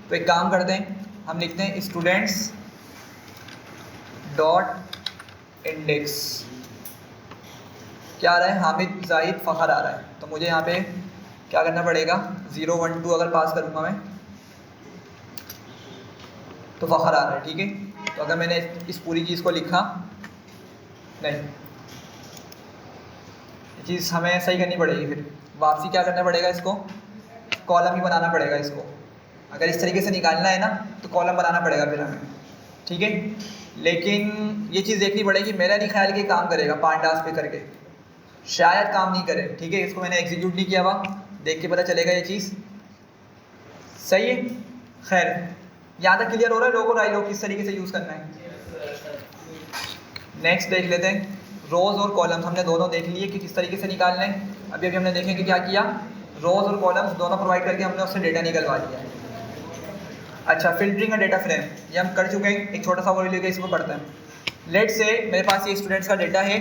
Speaker 1: तो एक काम करते हैं, हम लिखते हैं स्टूडेंट्स डॉट इंडेक्स, क्या आ रहा है, हामिद जाहिद फ़खर आ रहा है, तो मुझे यहाँ पे क्या करना पड़ेगा, 0 1 2 अगर पास करूँगा मैं तो फ़खर आ रहा है, ठीक है। तो अगर मैंने इस पूरी चीज़ को लिखा, नहीं, ये चीज़ हमें सही करनी पड़ेगी, फिर वापसी क्या करना पड़ेगा, इसको कॉलम ही बनाना पड़ेगा इसको, अगर इस तरीके से निकालना है ना तो कॉलम बनाना पड़ेगा फिर हमें, ठीक है। लेकिन ये चीज़ देखनी पड़ेगी, मेरा नहीं ख्याल कि काम करेगा पांडास पे करके, शायद काम नहीं करे, ठीक है। इसको मैंने एग्जीक्यूट नहीं किया हुआ, देख के पता चलेगा ये चीज़, सही है। खैर, यहाँ तक क्लियर हो रहा है लोगों, आई लोग किस तरीके से यूज़ करना है। नेक्स्ट देख लेते हैं, रोज़ और कॉलम्स हमने दोनों देख लिए कि किस तरीके से निकालना है। अभी हमने देखें कि क्या किया, रोज़ और कॉलम्स दोनों प्रोवाइड करके हमने उससे डेटा निकलवा लिया। अच्छा, फिल्टरिंग और डेटा फ्रेम ये हम कर चुके हैं, एक छोटा सा ओवरव्यू लेके इसको पढ़ते हैं। लेट से मेरे पास ये स्टूडेंट्स का डेटा है,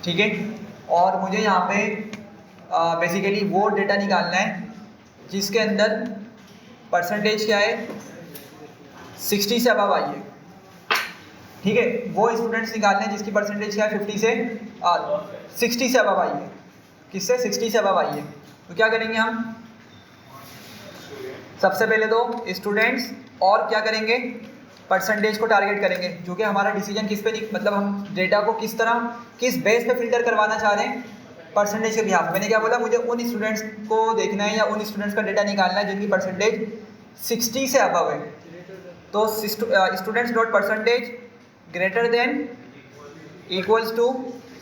Speaker 1: ठीक है, और मुझे यहाँ पे बेसिकली वो डेटा निकालना है जिसके अंदर परसेंटेज क्या है 60 से अबव आई है, ठीक है। वो स्टूडेंट्स निकालने हैं जिसकी परसेंटेज क्या है 50 से 60 से अबव आई है। किससे? 60 से अबव आई है। तो क्या करेंगे हम? सबसे पहले तो स्टूडेंट्स और क्या करेंगे, परसेंटेज को टारगेट करेंगे, जो कि हमारा डिसीजन किस पे मतलब हम डेटा को किस तरह किस बेस पे फिल्टर करवाना चाह रहे हैं, परसेंटेज के बिहाफ। मैंने क्या बोला, मुझे उन स्टूडेंट्स को देखना है या उन स्टूडेंट्स का डेटा निकालना है जिनकी परसेंटेज 60 से अबव है। तो students dot percentage greater than equals to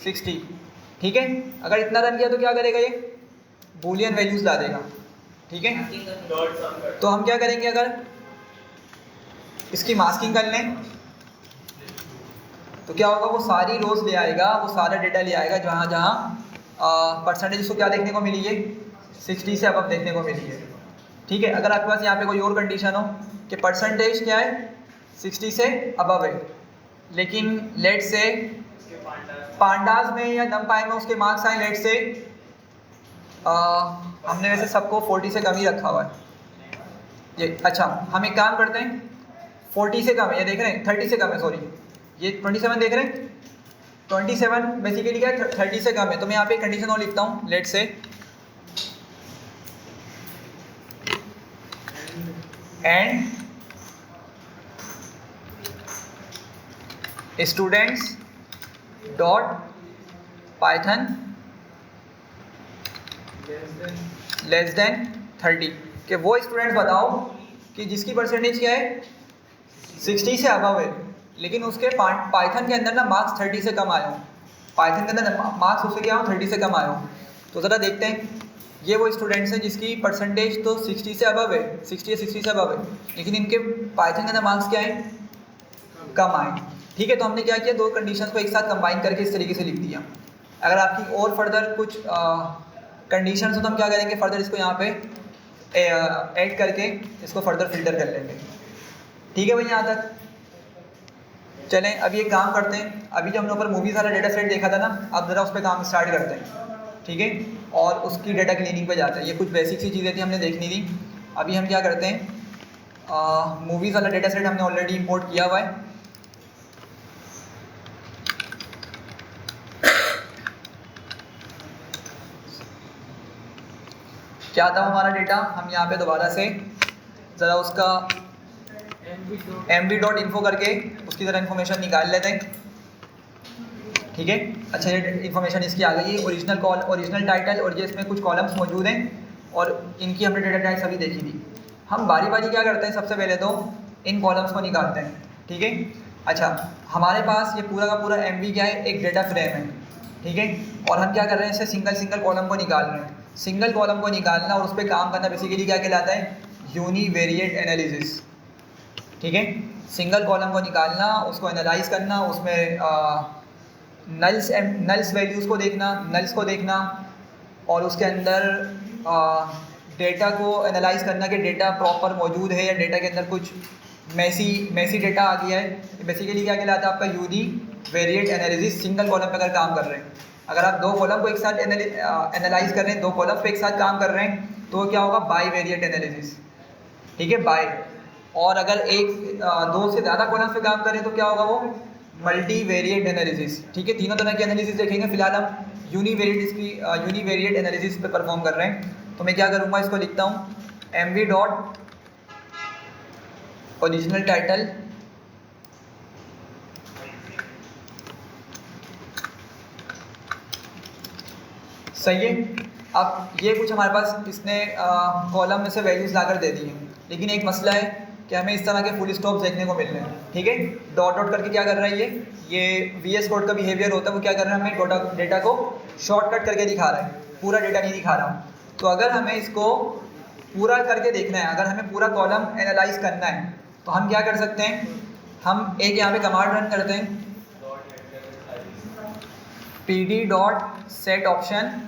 Speaker 1: 60, ठीक है। अगर इतना रन किया तो क्या करेगा, ये बूलियन वैल्यूज ला देगा, ठीक है। तो हम क्या करेंगे, अगर इसकी मास्किंग कर लें तो क्या होगा, वो सारी रोज ले आएगा, वो सारा डेटा ले आएगा जहाँ जहाँ परसेंटेज उसको क्या देखने को मिली है 60 से अबव देखने को मिली है, ठीक है। अगर आपके पास यहाँ पे कोई और कंडीशन हो कि परसेंटेज क्या है 60 से अबव है, लेकिन लेट से पांडास में या नमपाई में उसके मार्क्स आए लेट से हमने वैसे सबको 40 से कम ही रखा हुआ है ये। अच्छा, हम एक काम करते हैं, 40 से कम है, ये देख रहे हैं 30 से कम है, सॉरी ये 27 देख रहे हैं, 27 बेसिकली क्या है 30 से कम है। तो मैं यहाँ पे कंडीशन और लिखता हूँ, लेट से and students dot Python less than 30, कि वो स्टूडेंट्स बताओ कि जिसकी परसेंटेज क्या है 60 से अबव है, लेकिन उसके पाइथन के अंदर ना मार्क्स 30 से कम आए हो, पाइथन के अंदर मार्क्स उससे क्या हो 30 से कम आए हो। तो ज़रा देखते हैं, ये वो स्टूडेंट्स हैं जिसकी परसेंटेज तो 60 से अबव है, 60 या 60 से अबव है, लेकिन इनके पाइथन के अंदर मार्क्स क्या है, कम आए, ठीक है। तो हमने क्या किया, दो कंडीशंस को एक साथ कंबाइन करके इस तरीके से लिख दिया। अगर आपकी और फर्दर कुछ कंडीशंस हो तो हम क्या करेंगे, फर्दर इसको यहाँ पे ऐड करके इसको फर्दर फिल्टर कर लेंगे, ठीक है भाई। यहाँ तक चलें, अभी एक काम करते हैं, अभी जो हमने ऊपर मूवीज़ वाला डेटा सेट देखा था ना, अब ज़रा उस पर काम स्टार्ट करते हैं, ठीक है, और उसकी डेटा क्लीनिंग पे जाते हैं। ये कुछ बेसिक सी चीज़ें थी हमने देखनी थी। अभी हम क्या करते हैं, मूवीज़ वाला डेटा सेट हमने ऑलरेडी इंपोर्ट किया हुआ है, क्या था हमारा डेटा, हम यहाँ पे दोबारा से ज़रा उसका mv.info करके उसकी ज़रा इन्फॉर्मेशन निकाल लेते हैं, ठीक है। अच्छा, ये इन्फॉर्मेशन इसकी आ गई है, ओरिजिनल टाइटल, और ये इसमें कुछ कॉलम्स मौजूद हैं और इनकी हमने डेटा टाइप्स अभी देखी थी। हम बारी बारी क्या करते हैं, सबसे पहले तो इन कॉलम्स को निकालते हैं, ठीक है। अच्छा, हमारे पास ये पूरा का पूरा mv क्या है, एक डेटा फ्रेम है, ठीक है, और हम क्या कर रहे हैं, इससे सिंगल कॉलम को निकाल रहे हैं। सिंगल कॉलम को निकालना और उस पर काम करना बेसिकली क्या कहलाता है, यूनिवेरिएट एनालिसिस, ठीक है। सिंगल कॉलम को निकालना, उसको एनालाइज करना, उसमें नल्स वैल्यूज़ को देखना, नल्स को देखना, और उसके अंदर डेटा को एनालाइज करना कि डेटा प्रॉपर मौजूद है या डेटा के अंदर कुछ मैसी डेटा आ गया है। बेसिकली क्या कहलाता है आपका यूनिवेरिएट एनालिसिस, सिंगल कॉलम पर अगर काम कर रहे हैं। अगर आप दो कॉलम को एक साथ एनालाइज कर रहे हैं, दो कॉलम पे एक साथ काम कर रहे हैं, तो क्या होगा, बाई वेरिएट एनालिसिस, ठीक है, बाई। और अगर दो से ज़्यादा कॉलम पे काम करें तो क्या होगा, वो मल्टी वेरिएट एनालिसिस, ठीक है। तीनों तरह की एनालिसिस देखेंगे, फिलहाल हम यूनिवेरिएट एनालिसिस पे परफॉर्म कर रहे हैं। तो मैं क्या करूँगा, इसको लिखता हूँ mv डॉट ओरिजिनल टाइटल सही है। अब ये कुछ हमारे पास इसने कॉलम में से वैल्यूज़ लाकर दे दी हैं, लेकिन एक मसला है कि हमें इस तरह के फुल स्टॉप देखने को मिल रहे हैं, ठीक है। डॉट डॉट करके क्या कर रहा है, ये VS कोड का बिहेवियर होता है, वो क्या कर रहा है, हमें डेटा को शॉर्टकट करके दिखा रहा है, पूरा डेटा नहीं दिखा रहा। तो अगर हमें इसको पूरा करके देखना है, अगर हमें पूरा कॉलम एनालाइज करना है, तो हम क्या कर सकते हैं, हम एक यहाँ पे कमांड रन करते हैं, pd डॉट सेट ऑप्शन,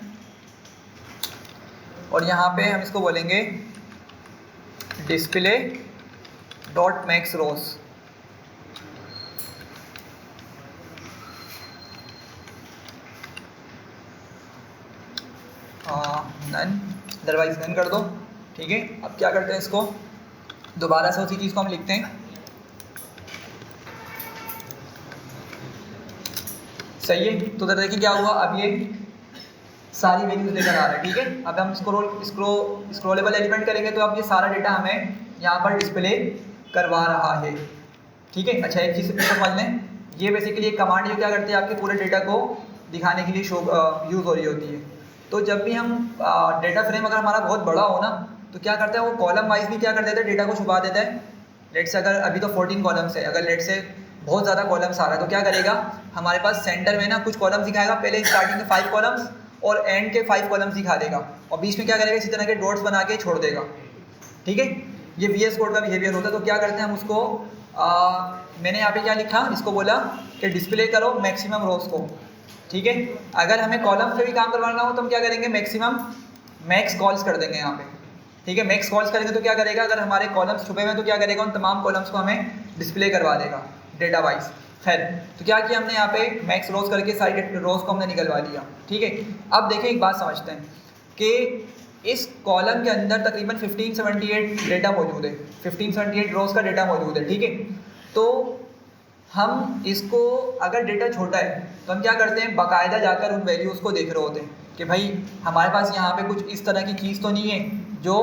Speaker 1: और यहाँ पे हम इसको बोलेंगे डिस्प्ले डॉट मैक्स रोज, नन, अदरवाइज नन कर दो। ठीक है, अब क्या करते हैं, इसको दोबारा से उसी चीज़ को हम लिखते हैं। सही है, तो उधर देखिए क्या हुआ, अब ये सारी वैल्यूज लेकर आ रहा है। ठीक है, अब हम स्क्रोलेबल एलिमेंट करेंगे तो अब ये सारा डेटा हमें यहाँ पर डिस्प्ले करवा रहा है। ठीक है, अच्छा एक चीज़ समझ लें, ये बेसिकली एक कमांड जो क्या करती है, आपके पूरे डेटा को दिखाने के लिए यूज़ हो रही होती है। तो जब भी हम डेटा फ्रेम अगर हमारा बहुत बड़ा हो ना, तो क्या करता है वो कॉलम वाइज भी क्या कर देता है, डेटा को छुपा देता है। लेट से अगर अभी तो 14 कॉलम्स है, अगर लेट से बहुत ज़्यादा कॉलम्स आ रहा है तो क्या करेगा, हमारे पास सेंटर में ना कुछ कॉलम्स दिखाएगा, पहले स्टार्टिंग के 5 कॉलम्स और एंड के 5 कॉलम्स दिखा देगा, और बीच में क्या करेगा, इसी तरह के डॉट्स बना के छोड़ देगा। ठीक है, ये VS कोड का बिहेवियर होता है। तो क्या करते हैं हम उसको, मैंने यहाँ पे क्या लिखा, इसको बोला कि डिस्प्ले करो मैक्सिमम रोज को। ठीक है, अगर हमें कॉलम से भी काम करवाना हो तो हम क्या करेंगे, मैक्स कॉल्स कर देंगे यहाँ पे। ठीक है, मैक्स कॉल्स करेंगे तो क्या करेगा, अगर हमारे कॉलम्स छुपे हुए हैं तो क्या करेगा, उन तमाम कॉलम्स को हमें डिस्प्ले करवा देगा डेटा वाइज। खैर, तो क्या किया हमने यहाँ पे, मैक्स रोज करके सारी रोज को हमने निकलवा लिया। ठीक है, अब देखिए एक बात समझते हैं कि इस कॉलम के अंदर तकरीबन 1578 डेटा मौजूद है, 1578 रोज का डेटा मौजूद है। ठीक है, तो हम इसको, अगर डेटा छोटा है तो हम क्या करते हैं, बाकायदा जाकर उन वैल्यूज़ को देख रहे होते हैं कि भाई हमारे पास यहाँ पे कुछ इस तरह की चीज़ तो नहीं है जो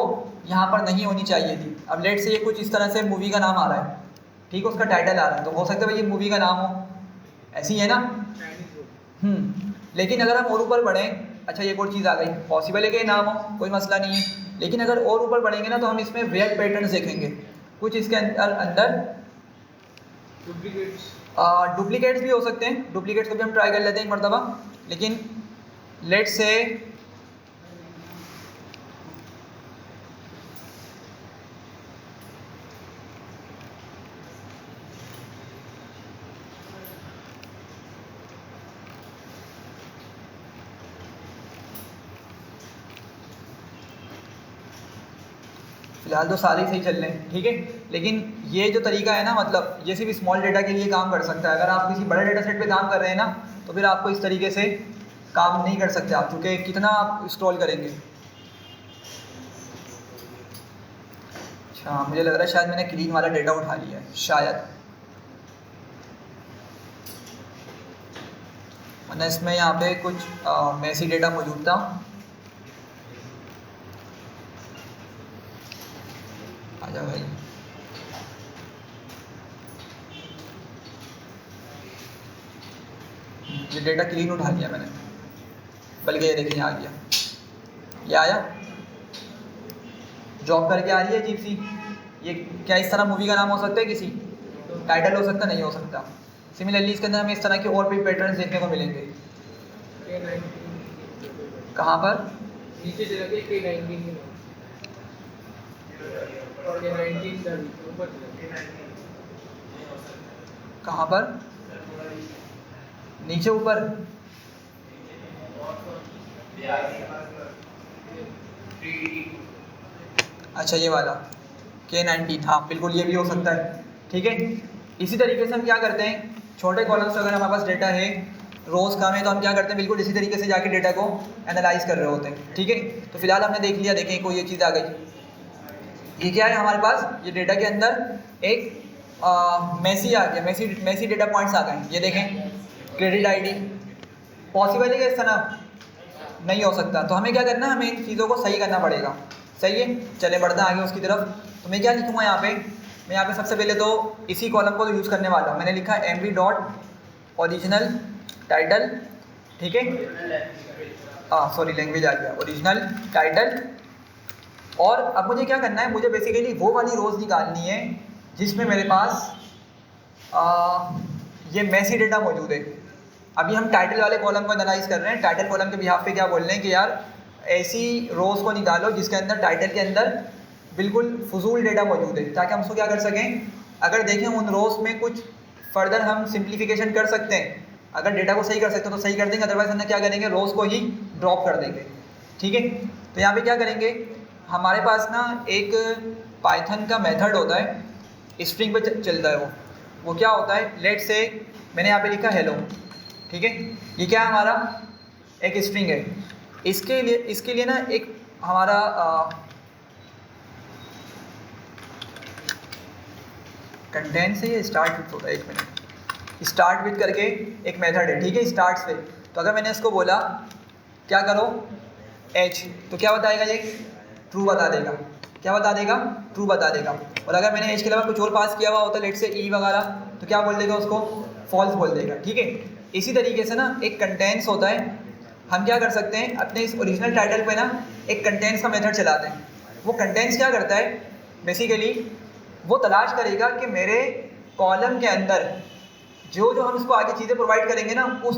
Speaker 1: यहाँ पर नहीं होनी चाहिए थी। अब लेट से ये कुछ इस तरह से मूवी का नाम आ रहा है, ठीक है, उसका टाइटल आ रहा है, तो हो सकता है भाई ये मूवी का नाम हो, ऐसी है ना। लेकिन अगर हम और ऊपर बढ़ें, अच्छा एक और चीज़ आ गई, पॉसिबल है कि नाम हो, कोई मसला नहीं है, लेकिन अगर और ऊपर बढ़ेंगे ना तो हम इसमें वेयर पैटर्न्स देखेंगे, कुछ इसके अंदर डुप्लीकेट्स भी हो सकते हैं। डुप्लीकेट्स को भी हम ट्राई कर लेते हैं एक मरतबा, लेकिन लेट से फिलहाल तो सारे ही सही चल रहे हैं। ठीक है, लेकिन ये जो तरीका है ना, मतलब ये सिर्फ स्मॉल डेटा के लिए काम कर सकता है। अगर आप किसी बड़े डेटा सेट पे काम कर रहे हैं ना, तो फिर आपको इस तरीके से काम नहीं कर सकते आप, चूँकि कितना आप स्क्रॉल करेंगे। अच्छा, मुझे लग रहा है शायद मैंने क्लीन वाला डेटा उठा लिया है, शायद, वरना इसमें यहाँ पे कुछ मैसी डेटा मौजूद था। आजा भाई, ये डेटा क्लीन उठा लिया मैंने, बल्कि ये देखिए आ गया, ये आया, जॉब करके आ रही है अजीब सी। ये क्या इस तरह मूवी का नाम हो सकता है, किसी टाइटल हो सकता, नहीं हो सकता। सिमिलरली इसके अंदर हमें इस तरह के और भी पैटर्न्स देखने को मिलेंगे। कहाँ पर,
Speaker 2: नीचे चला के K19
Speaker 1: कहाँ पर, नीचे ऊपर, अच्छा ये वाला K19, हाँ बिल्कुल ये भी हो सकता है। ठीक है, इसी तरीके से हम क्या करते हैं, छोटे कॉलम्स अगर हमारे पास डेटा है, रोज़ का में, तो हम क्या करते हैं, बिल्कुल इसी तरीके से जाके डेटा को एनालाइज कर रहे होते हैं। ठीक है, तो फिलहाल हमने देख लिया, देखें कोई ये चीज़ आ गई, ये क्या है हमारे पास, ये डेटा के अंदर एक मैसी आ गया, मैसी डेटा पॉइंट्स आ गए। ये देखें, क्रेडिट आईडी, पॉसिबल है कि इस तरह नहीं हो सकता, तो हमें क्या करना है, हमें इन चीज़ों को सही करना पड़ेगा। सही है, चले बढ़ते हैं आगे उसकी तरफ। तो मैं क्या लिखूँगा यहाँ पे, मैं यहाँ पे सबसे पहले तो इसी कॉलम को यूज़ करने वाला हूँ। मैंने लिखा mv.original टाइटल। ठीक है, सॉरी लैंग्वेज आ गया, ओरिजिनल टाइटल। और अब मुझे क्या करना है, मुझे बेसिकली वो वाली रोज़ निकालनी है जिसमें मेरे पास ये मैसी डेटा मौजूद है। अभी हम टाइटल वाले कॉलम को एनालाइज कर रहे हैं, टाइटल कॉलम के बिहाफ पे क्या बोल रहे हैं कि यार ऐसी रोज़ को निकालो जिसके अंदर टाइटल के अंदर बिल्कुल फजूल डेटा मौजूद है, ताकि हम उसको क्या कर सकें, अगर देखें उन रोज़ में कुछ फर्दर हम सिंप्लीफिकेशन कर सकते हैं, अगर डेटा को सही कर सकते हैं तो सही कर देंगे, अदरवाइज हम क्या करेंगे, रोज़ को ही ड्रॉप कर देंगे। ठीक है, तो यहाँ पे क्या करेंगे, हमारे पास ना एक पाइथन का मेथड होता है, स्ट्रिंग पे चलता है वो क्या होता है, लेट से मैंने यहाँ पे लिखा हेलो। ठीक है, ये क्या है, हमारा एक स्ट्रिंग है। इसके लिए ना एक हमारा कंटेंट से ये स्टार्ट विथ होता है, 1 मिनट, स्टार्ट विथ करके एक मेथड है, ठीक है, स्टार्ट से। तो अगर मैंने इसको बोला क्या करो एच, तो क्या बताएगा ये, ट्रू बता देगा। क्या बता देगा, ट्रू बता देगा। और अगर मैंने एच के अलावा कुछ और पास किया हुआ होता, लेट से ई वगैरह, तो क्या बोल देगा उसको, फॉल्स बोल देगा, ठीक है। इसी तरीके से ना एक कंटेंट्स होता है, हम क्या कर सकते हैं अपने इस ओरिजिनल टाइटल पे ना एक कंटेंट्स का मेथड चलाते हैं। वो कंटेंट्स क्या करता है, बेसिकली वो तलाश करेगा कि मेरे कॉलम के अंदर जो हम इसको आगे चीज़ें प्रोवाइड करेंगे ना, उस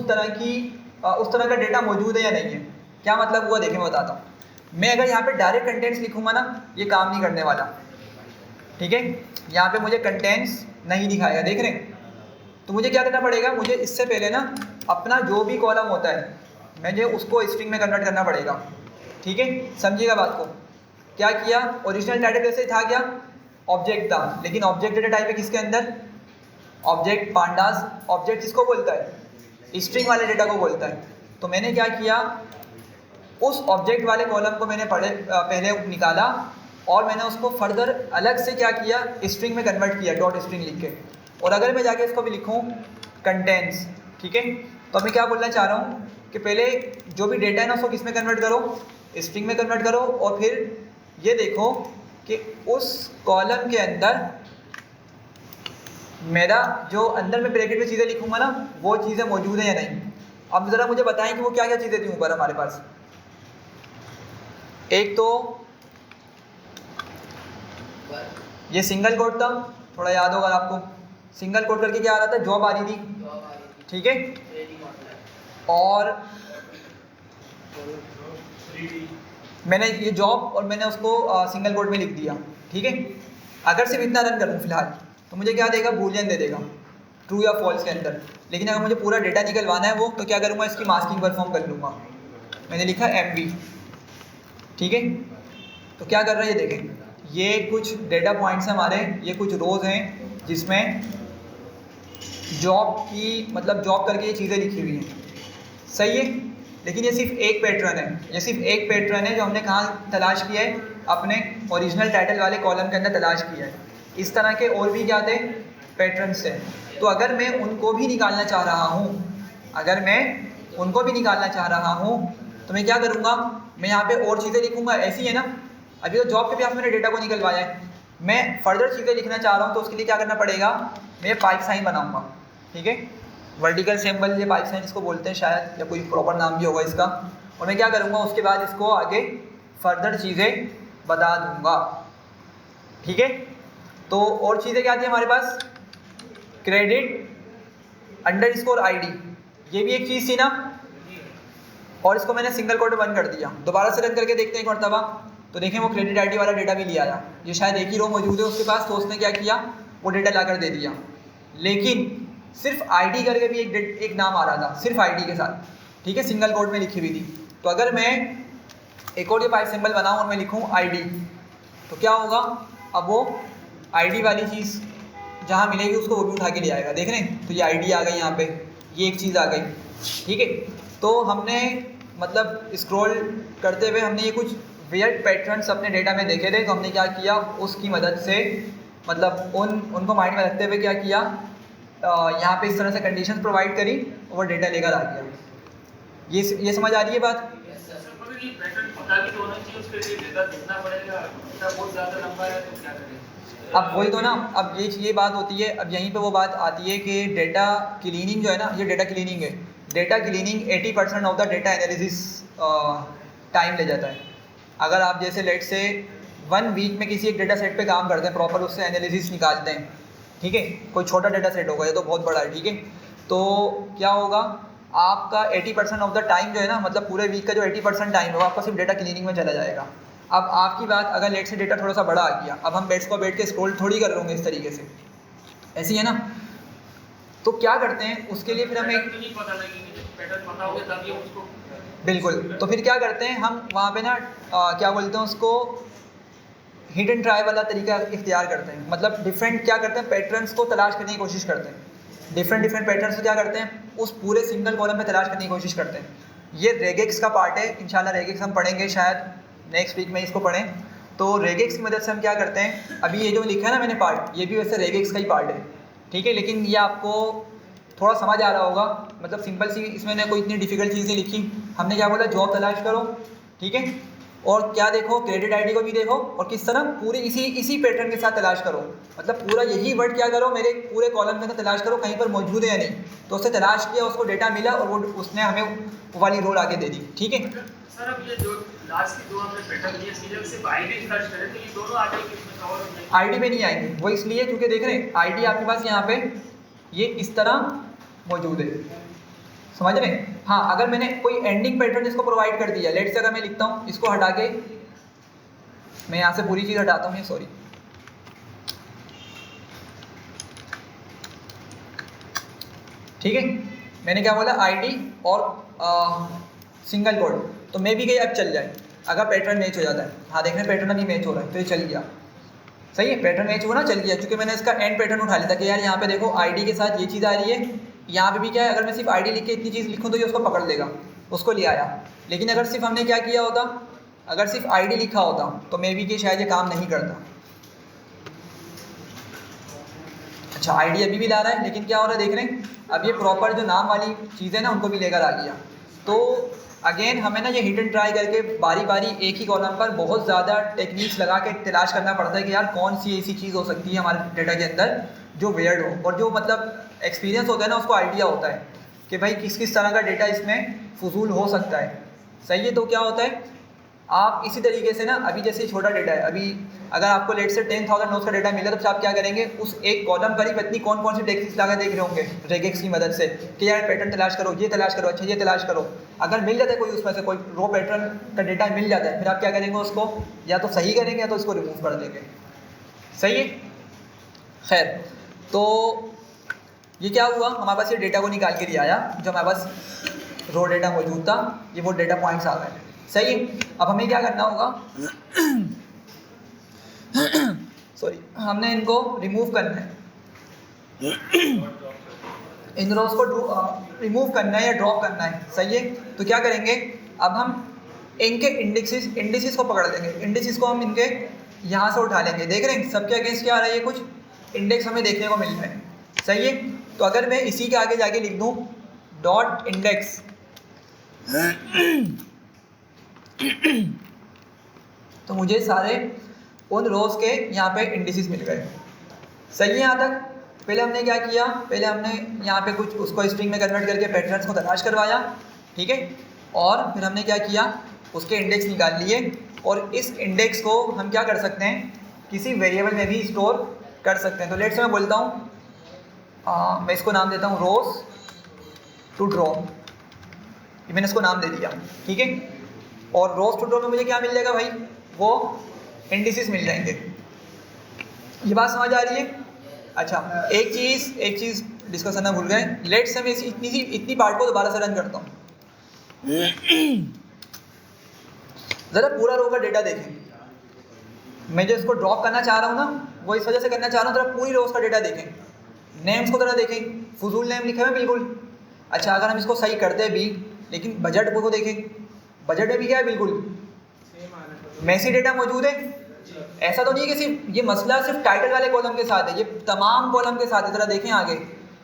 Speaker 1: तरह का डेटा मौजूद है या नहीं है। क्या मतलब हुआ, देखें मैं बताता हूँ। मैं अगर यहाँ पे डायरेक्ट कंटेंट्स लिखूँगा ना, ये काम नहीं करने वाला, ठीक है। यहाँ पे मुझे कंटेंट्स नहीं दिखाएगा, देख रहे हैं। तो मुझे क्या करना पड़ेगा, मुझे इससे पहले ना अपना जो भी कॉलम होता है मुझे उसको स्ट्रिंग में कन्वर्ट करना पड़ेगा, ठीक है। समझिएगा बात को। क्या किया, ओरिजिनल टाइटल जैसे था क्या, ऑब्जेक्ट था, लेकिन ऑब्जेक्ट डेटा टाइप है किसके अंदर, ऑब्जेक्ट पांडास। ऑब्जेक्ट किसको बोलता है, स्ट्रिंग वाले डेटा को बोलता है। तो मैंने क्या किया, उस ऑब्जेक्ट वाले कॉलम को मैंने पहले निकाला और मैंने उसको फर्दर अलग से क्या किया, स्ट्रिंग में कन्वर्ट किया, डॉट स्ट्रिंग लिख के। और अगर मैं जाके इसको भी लिखूँ कंटेंट्स, ठीक है, तो मैं क्या बोलना चाह रहा हूँ कि पहले जो भी डेटा है ना उसको किस में कन्वर्ट करो, स्ट्रिंग में कन्वर्ट करो। और फिर ये देखो कि उस कॉलम के अंदर मेरा जो अंदर में ब्रैकेट में चीज़ें लिखूँगा ना, वो चीज़ें मौजूद हैं या नहीं। अब ज़रा मुझे बताएं कि वो क्या क्या चीज़ें थी ऊपर हमारे पास। एक तो ये सिंगल कोट था, थोड़ा याद होगा आपको। सिंगल कोट करके क्या आ रहा था, जॉब आ रही थी, ठीक है। और मैंने ये जॉब और मैंने उसको सिंगल कोट में लिख दिया, ठीक है। अगर सिर्फ इतना रन करूँ फिलहाल, तो मुझे क्या देगा, बूलियन दे देगा, ट्रू या फॉल्स के अंदर। लेकिन अगर मुझे पूरा डेटा निकलवाना है वो, तो क्या करूँगा, इसकी मास्किंग परफॉर्म कर लूँगा। मैंने लिखा MV, ठीक है। तो क्या कर रहा है ये देखें, ये कुछ डेटा पॉइंट्स हैं हमारे, ये कुछ रोज़ हैं जिसमें जॉब की मतलब जॉब करके ये चीज़ें लिखी हुई हैं, सही है। लेकिन ये सिर्फ एक पैटर्न है, ये सिर्फ एक पैटर्न है जो हमने कहाँ तलाश किया है, अपने ओरिजिनल टाइटल वाले कॉलम के अंदर तलाश किया है। इस तरह के और भी क्या थे, पैटर्न्स थे। तो अगर मैं उनको भी निकालना चाह रहा हूँ, अगर मैं उनको भी निकालना चाह रहा हूँ, तो मैं क्या करूँगा, मैं यहाँ पे और चीज़ें लिखूँगा। ऐसी है ना, अभी तो जॉब के भी मैंने डेटा को निकलवाया है, मैं फर्दर चीज़ें लिखना चाह रहा हूँ, तो उसके लिए क्या करना पड़ेगा, मैं पाइप साइन बनाऊँगा, ठीक है। वर्टिकल सिंबल, ये पाइप साइन इसको बोलते हैं शायद, या कोई प्रॉपर नाम भी होगा इसका। और मैं क्या करूँगा, उसके बाद इसको आगे फर्दर चीज़ें बता दूँगा, ठीक है। तो और चीज़ें क्या थी हमारे पास, क्रेडिट अंडरस्कोर ID, ये भी एक चीज़ थी ना। और इसको मैंने सिंगल कोट बंद कर दिया। दोबारा से रन करके देखते हैं एक मरतबा, तो देखें वो क्रेडिट ID वाला डेटा भी लिया आया। ये शायद एक ही रो मौजूद है उसके पास, तो उसने क्या किया, वो डेटा ला कर दे दिया। लेकिन सिर्फ ID करके भी एक नाम आ रहा था, सिर्फ ID के साथ, ठीक है, सिंगल कोट में लिखी हुई थी। तो अगर मैं एक और ये पाइप सिंबल बनाऊँ और मैं लिखूँ ID, तो क्या होगा, अब वो ID वाली चीज़ जहाँ मिलेगी उसको वो भी उठा के ले आएगा। देख रहे हैं, तो ये ID आ गई यहाँ पे, ये एक चीज़ आ गई, ठीक है। तो हमने मतलब स्क्रॉल करते हुए हमने ये कुछ वियर्ड पैटर्न्स अपने डेटा में देखे थे। तो हमने क्या किया, उसकी मदद से मतलब उनको माइंड में रखते हुए क्या किया, यहाँ पे इस तरह से कंडीशंस प्रोवाइड करी और वो डेटा लेकर आ गया। ये समझ आ रही है बात।
Speaker 2: मगर ये पैटर्न पता भी तो होना चाहिए, उसके लिए डेटा कितना पड़ेगा, डेटा बहुत ज़्यादा लंबा है तो क्या करें।
Speaker 1: अब वही तो ना, अब ये बात होती है। अब यहीं पे वो बात आती है कि डेटा क्लीनिंग जो है ना, ये डेटा क्लीनिंग है। Data cleaning 80% of the data analysis time ले जाता है। अगर आप जैसे लेट से 1 वीक में किसी एक डेटा सेट पे काम करते हैं, प्रॉपर उससे एनालिसिस निकालते हैं, ठीक है, कोई छोटा डेटा सेट होगा, ये तो बहुत बड़ा है, ठीक है, तो क्या होगा, आपका 80% ऑफ द टाइम जो है ना, मतलब पूरे वीक का जो 80% टाइम है वो आपका सिर्फ डेटा क्लीनिंग में चला जाएगा। अब आपकी बात, अगर लेट से डेटा थोड़ा सा बड़ा आ गया, अब हम बेड्स को बैठ के स्क्रॉल थोड़ी कर लेंगे इस तरीके से, ऐसी है ना। तो क्या करते हैं उसके लिए, फिर हमें
Speaker 2: नहीं पता लगेगा, पैटर्न पता होगा तभी हम उसको
Speaker 1: बिल्कुल। तो फिर क्या करते हैं हम वहाँ पे ना क्या बोलते हैं उसको, हिट एंड ट्राई वाला तरीका इख्तियार करते हैं। मतलब डिफरेंट क्या करते हैं, पैटर्न्स को तलाश करने की कोशिश करते हैं। डिफरेंट पैटर्न्स को क्या करते हैं, उस पूरे सिंगल कॉलम पे तलाश करने की कोशिश करते हैं। ये रेगेक्स का पार्ट है। इंशाल्लाह रेगेक्स हम पढ़ेंगे शायद नेक्स्ट वीक में इसको पढ़ें। तो रेगेक्स की मदद से हम क्या करते हैं, अभी ये जो लिखा है ना मैंने पार्ट, ये भी वैसे रेगेक्स का ही पार्ट है, ठीक है। लेकिन ये आपको थोड़ा समझ आ रहा होगा, मतलब सिंपल सी, इसमें ने कोई इतनी डिफिकल्ट चीज़ नहीं लिखी। हमने क्या बोला, जॉब तलाश करो, ठीक है, और क्या देखो, क्रेडिट आईडी को भी देखो, और किस तरह पूरी इसी पैटर्न के साथ तलाश करो, मतलब पूरा यही वर्ड क्या करो, मेरे पूरे कॉलम के अंदर तलाश करो कहीं पर मौजूद है या नहीं। तो उससे तलाश किया, उसको डेटा मिला और वो उसने हमें वो वाली रोल आगे दे दी, ठीक है।
Speaker 2: सर अब ये जो लास्ट की दो हमने पैटर्न दिए, सीधे सिर्फ आईडी सर्च करें तो ये दोनों आगे किसमें कवर हो जाएंगे?
Speaker 1: आईडी पे नहीं आएंगे, वो इसलिए क्योंकि देख रहे हैं आईडी आपके पास यहाँ पे ये इस तरह मौजूद है, समझ रहे हैं। हाँ, अगर मैंने कोई एंडिंग पैटर्न इसको प्रोवाइड कर दिया, लेट्स से अगर मैं लिखता हूँ, इसको हटा के मैं यहाँ से पूरी चीज़ हटाता हूँ, सॉरी, ठीक है, मैंने क्या बोला, आईडी और सिंगल कोड, तो मे भी गई अब चल जाए अगर पैटर्न मैच हो जाता है। हाँ देख रहे हैं पैटर्न अभी मैच हो रहा है, तो ये चल गया, सही है, पैटर्न मैच हुआ ना, चल गया, क्योंकि मैंने इसका एंड पैटर्न उठा लिया था कि यार यहाँ पे देखो आईडी के साथ ये चीज़ आ रही है, यहाँ पे भी क्या है, अगर मैं सिर्फ आईडी लिख के इतनी चीज़ लिखूँ तो ये उसको पकड़ लेगा, उसको ले आया। लेकिन अगर सिर्फ हमने क्या किया होता, अगर सिर्फ आईडी लिखा होता तो मे बी कि शायद ये काम नहीं करता। अच्छा, आईडी अभी भी ला रहा है, लेकिन क्या हो रहा है देख रहे हैं, अब ये प्रॉपर जो नाम वाली चीज़ें ना उनको भी लेकर आ गया। तो अगेन हमें ना ये हिट एंड ट्राई करके बारी बारी एक ही कॉलम पर बहुत ज़्यादा टेक्निक्स लगा के तलाश करना पड़ता है कि यार कौन सी ऐसी चीज़ हो सकती है हमारे डेटा के अंदर जो वेयर्ड हो, और जो मतलब एक्सपीरियंस होता है ना उसको आइडिया होता है कि भाई किस किस तरह का डेटा इसमें फजूल हो सकता है, सही है। तो क्या होता है, आप इसी तरीके से ना, अभी जैसे छोटा डेटा है, अभी अगर आपको लेट से 10,000 नोट्स का डेटा मिला तो आप क्या करेंगे, उस एक कॉलम पर ही पत्नी कौन कौन सी टेक्निक्स लगा देख रहे होंगे रेगेक्स की मदद से कि यार पैटर्न तलाश करो, ये तलाश करो, अच्छा ये तलाश करो। अगर मिल जाता है कोई उसमें से कोई रो पैटर्न का डेटा मिल जाता है, फिर आप क्या करेंगे, उसको या तो सही करेंगे या तो उसको रिमूव कर देंगे, सही है। खैर, तो ये क्या हुआ, हमारे पास ये डेटा को निकाल के दिया आया, जो हमारे पास रो डेटा मौजूद था, ये वो डेटा पॉइंट्स आ गए, सही है। अब हमें क्या करना होगा, सॉरी, हमने इनको रिमूव करना है, इन रोज को रिमूव करना है या ड्रॉप करना है, सही है। तो क्या करेंगे, अब हम इनके इंडिसेस को पकड़ लेंगे, इंडिसेस को हम इनके यहाँ से उठा लेंगे। देख रहे हैं सबके अगेंस्ट क्या आ रहा है, ये कुछ इंडेक्स हमें देखने को मिल रहे हैं, सही है। तो अगर मैं इसी के आगे जाके लिख दूँ डॉट इंडेक्स तो मुझे सारे उन रोज के यहाँ पे इंडिसेस मिल गए, सही है यहाँ तक। पहले हमने क्या किया, पहले हमने यहाँ पे कुछ उसको स्ट्रिंग में कन्वर्ट करके पैटर्न्स को तलाश करवाया, ठीक है, और फिर हमने क्या किया, उसके इंडेक्स निकाल लिए, और इस इंडेक्स को हम क्या कर सकते हैं, किसी वेरिएबल में भी स्टोर कर सकते हैं। तो लेट्स मैं बोलता हूँ, मैं इसको नाम देता हूँ रोज टू ड्रॉ, ये मैंने इसको नाम दे दिया, ठीक है। और रोज टू ड्रॉ में मुझे क्या मिल जाएगा भाई, वो इंडिसेस मिल जाएंगे। ये बात समझ आ रही है। अच्छा, एक चीज़ डिस्कस करना भूल गए, लेट्स से मैं इतनी पार्ट को दोबारा से रन करता हूँ, ज़रा पूरा रो का डेटा देखें। मैं जो इसको ड्रॉप करना चाह रहा हूँ ना, वो इस वजह से करना चाह रहा हूँ, ज़रा पूरी रोज का डेटा देखें, नेम्स को ज़रा देखें, फजूल नेम लिखे हुए बिल्कुल। अच्छा, अगर हम इसको सही करते भी, लेकिन बजट को देखें, बजट में भी क्या है, बिल्कुल मैसी डेटा मौजूद है। ऐसा तो नहीं है कि सिर्फ ये मसला सिर्फ टाइटल वाले कॉलम के साथ है, ये तमाम कॉलम के साथ है। ज़रा देखें आगे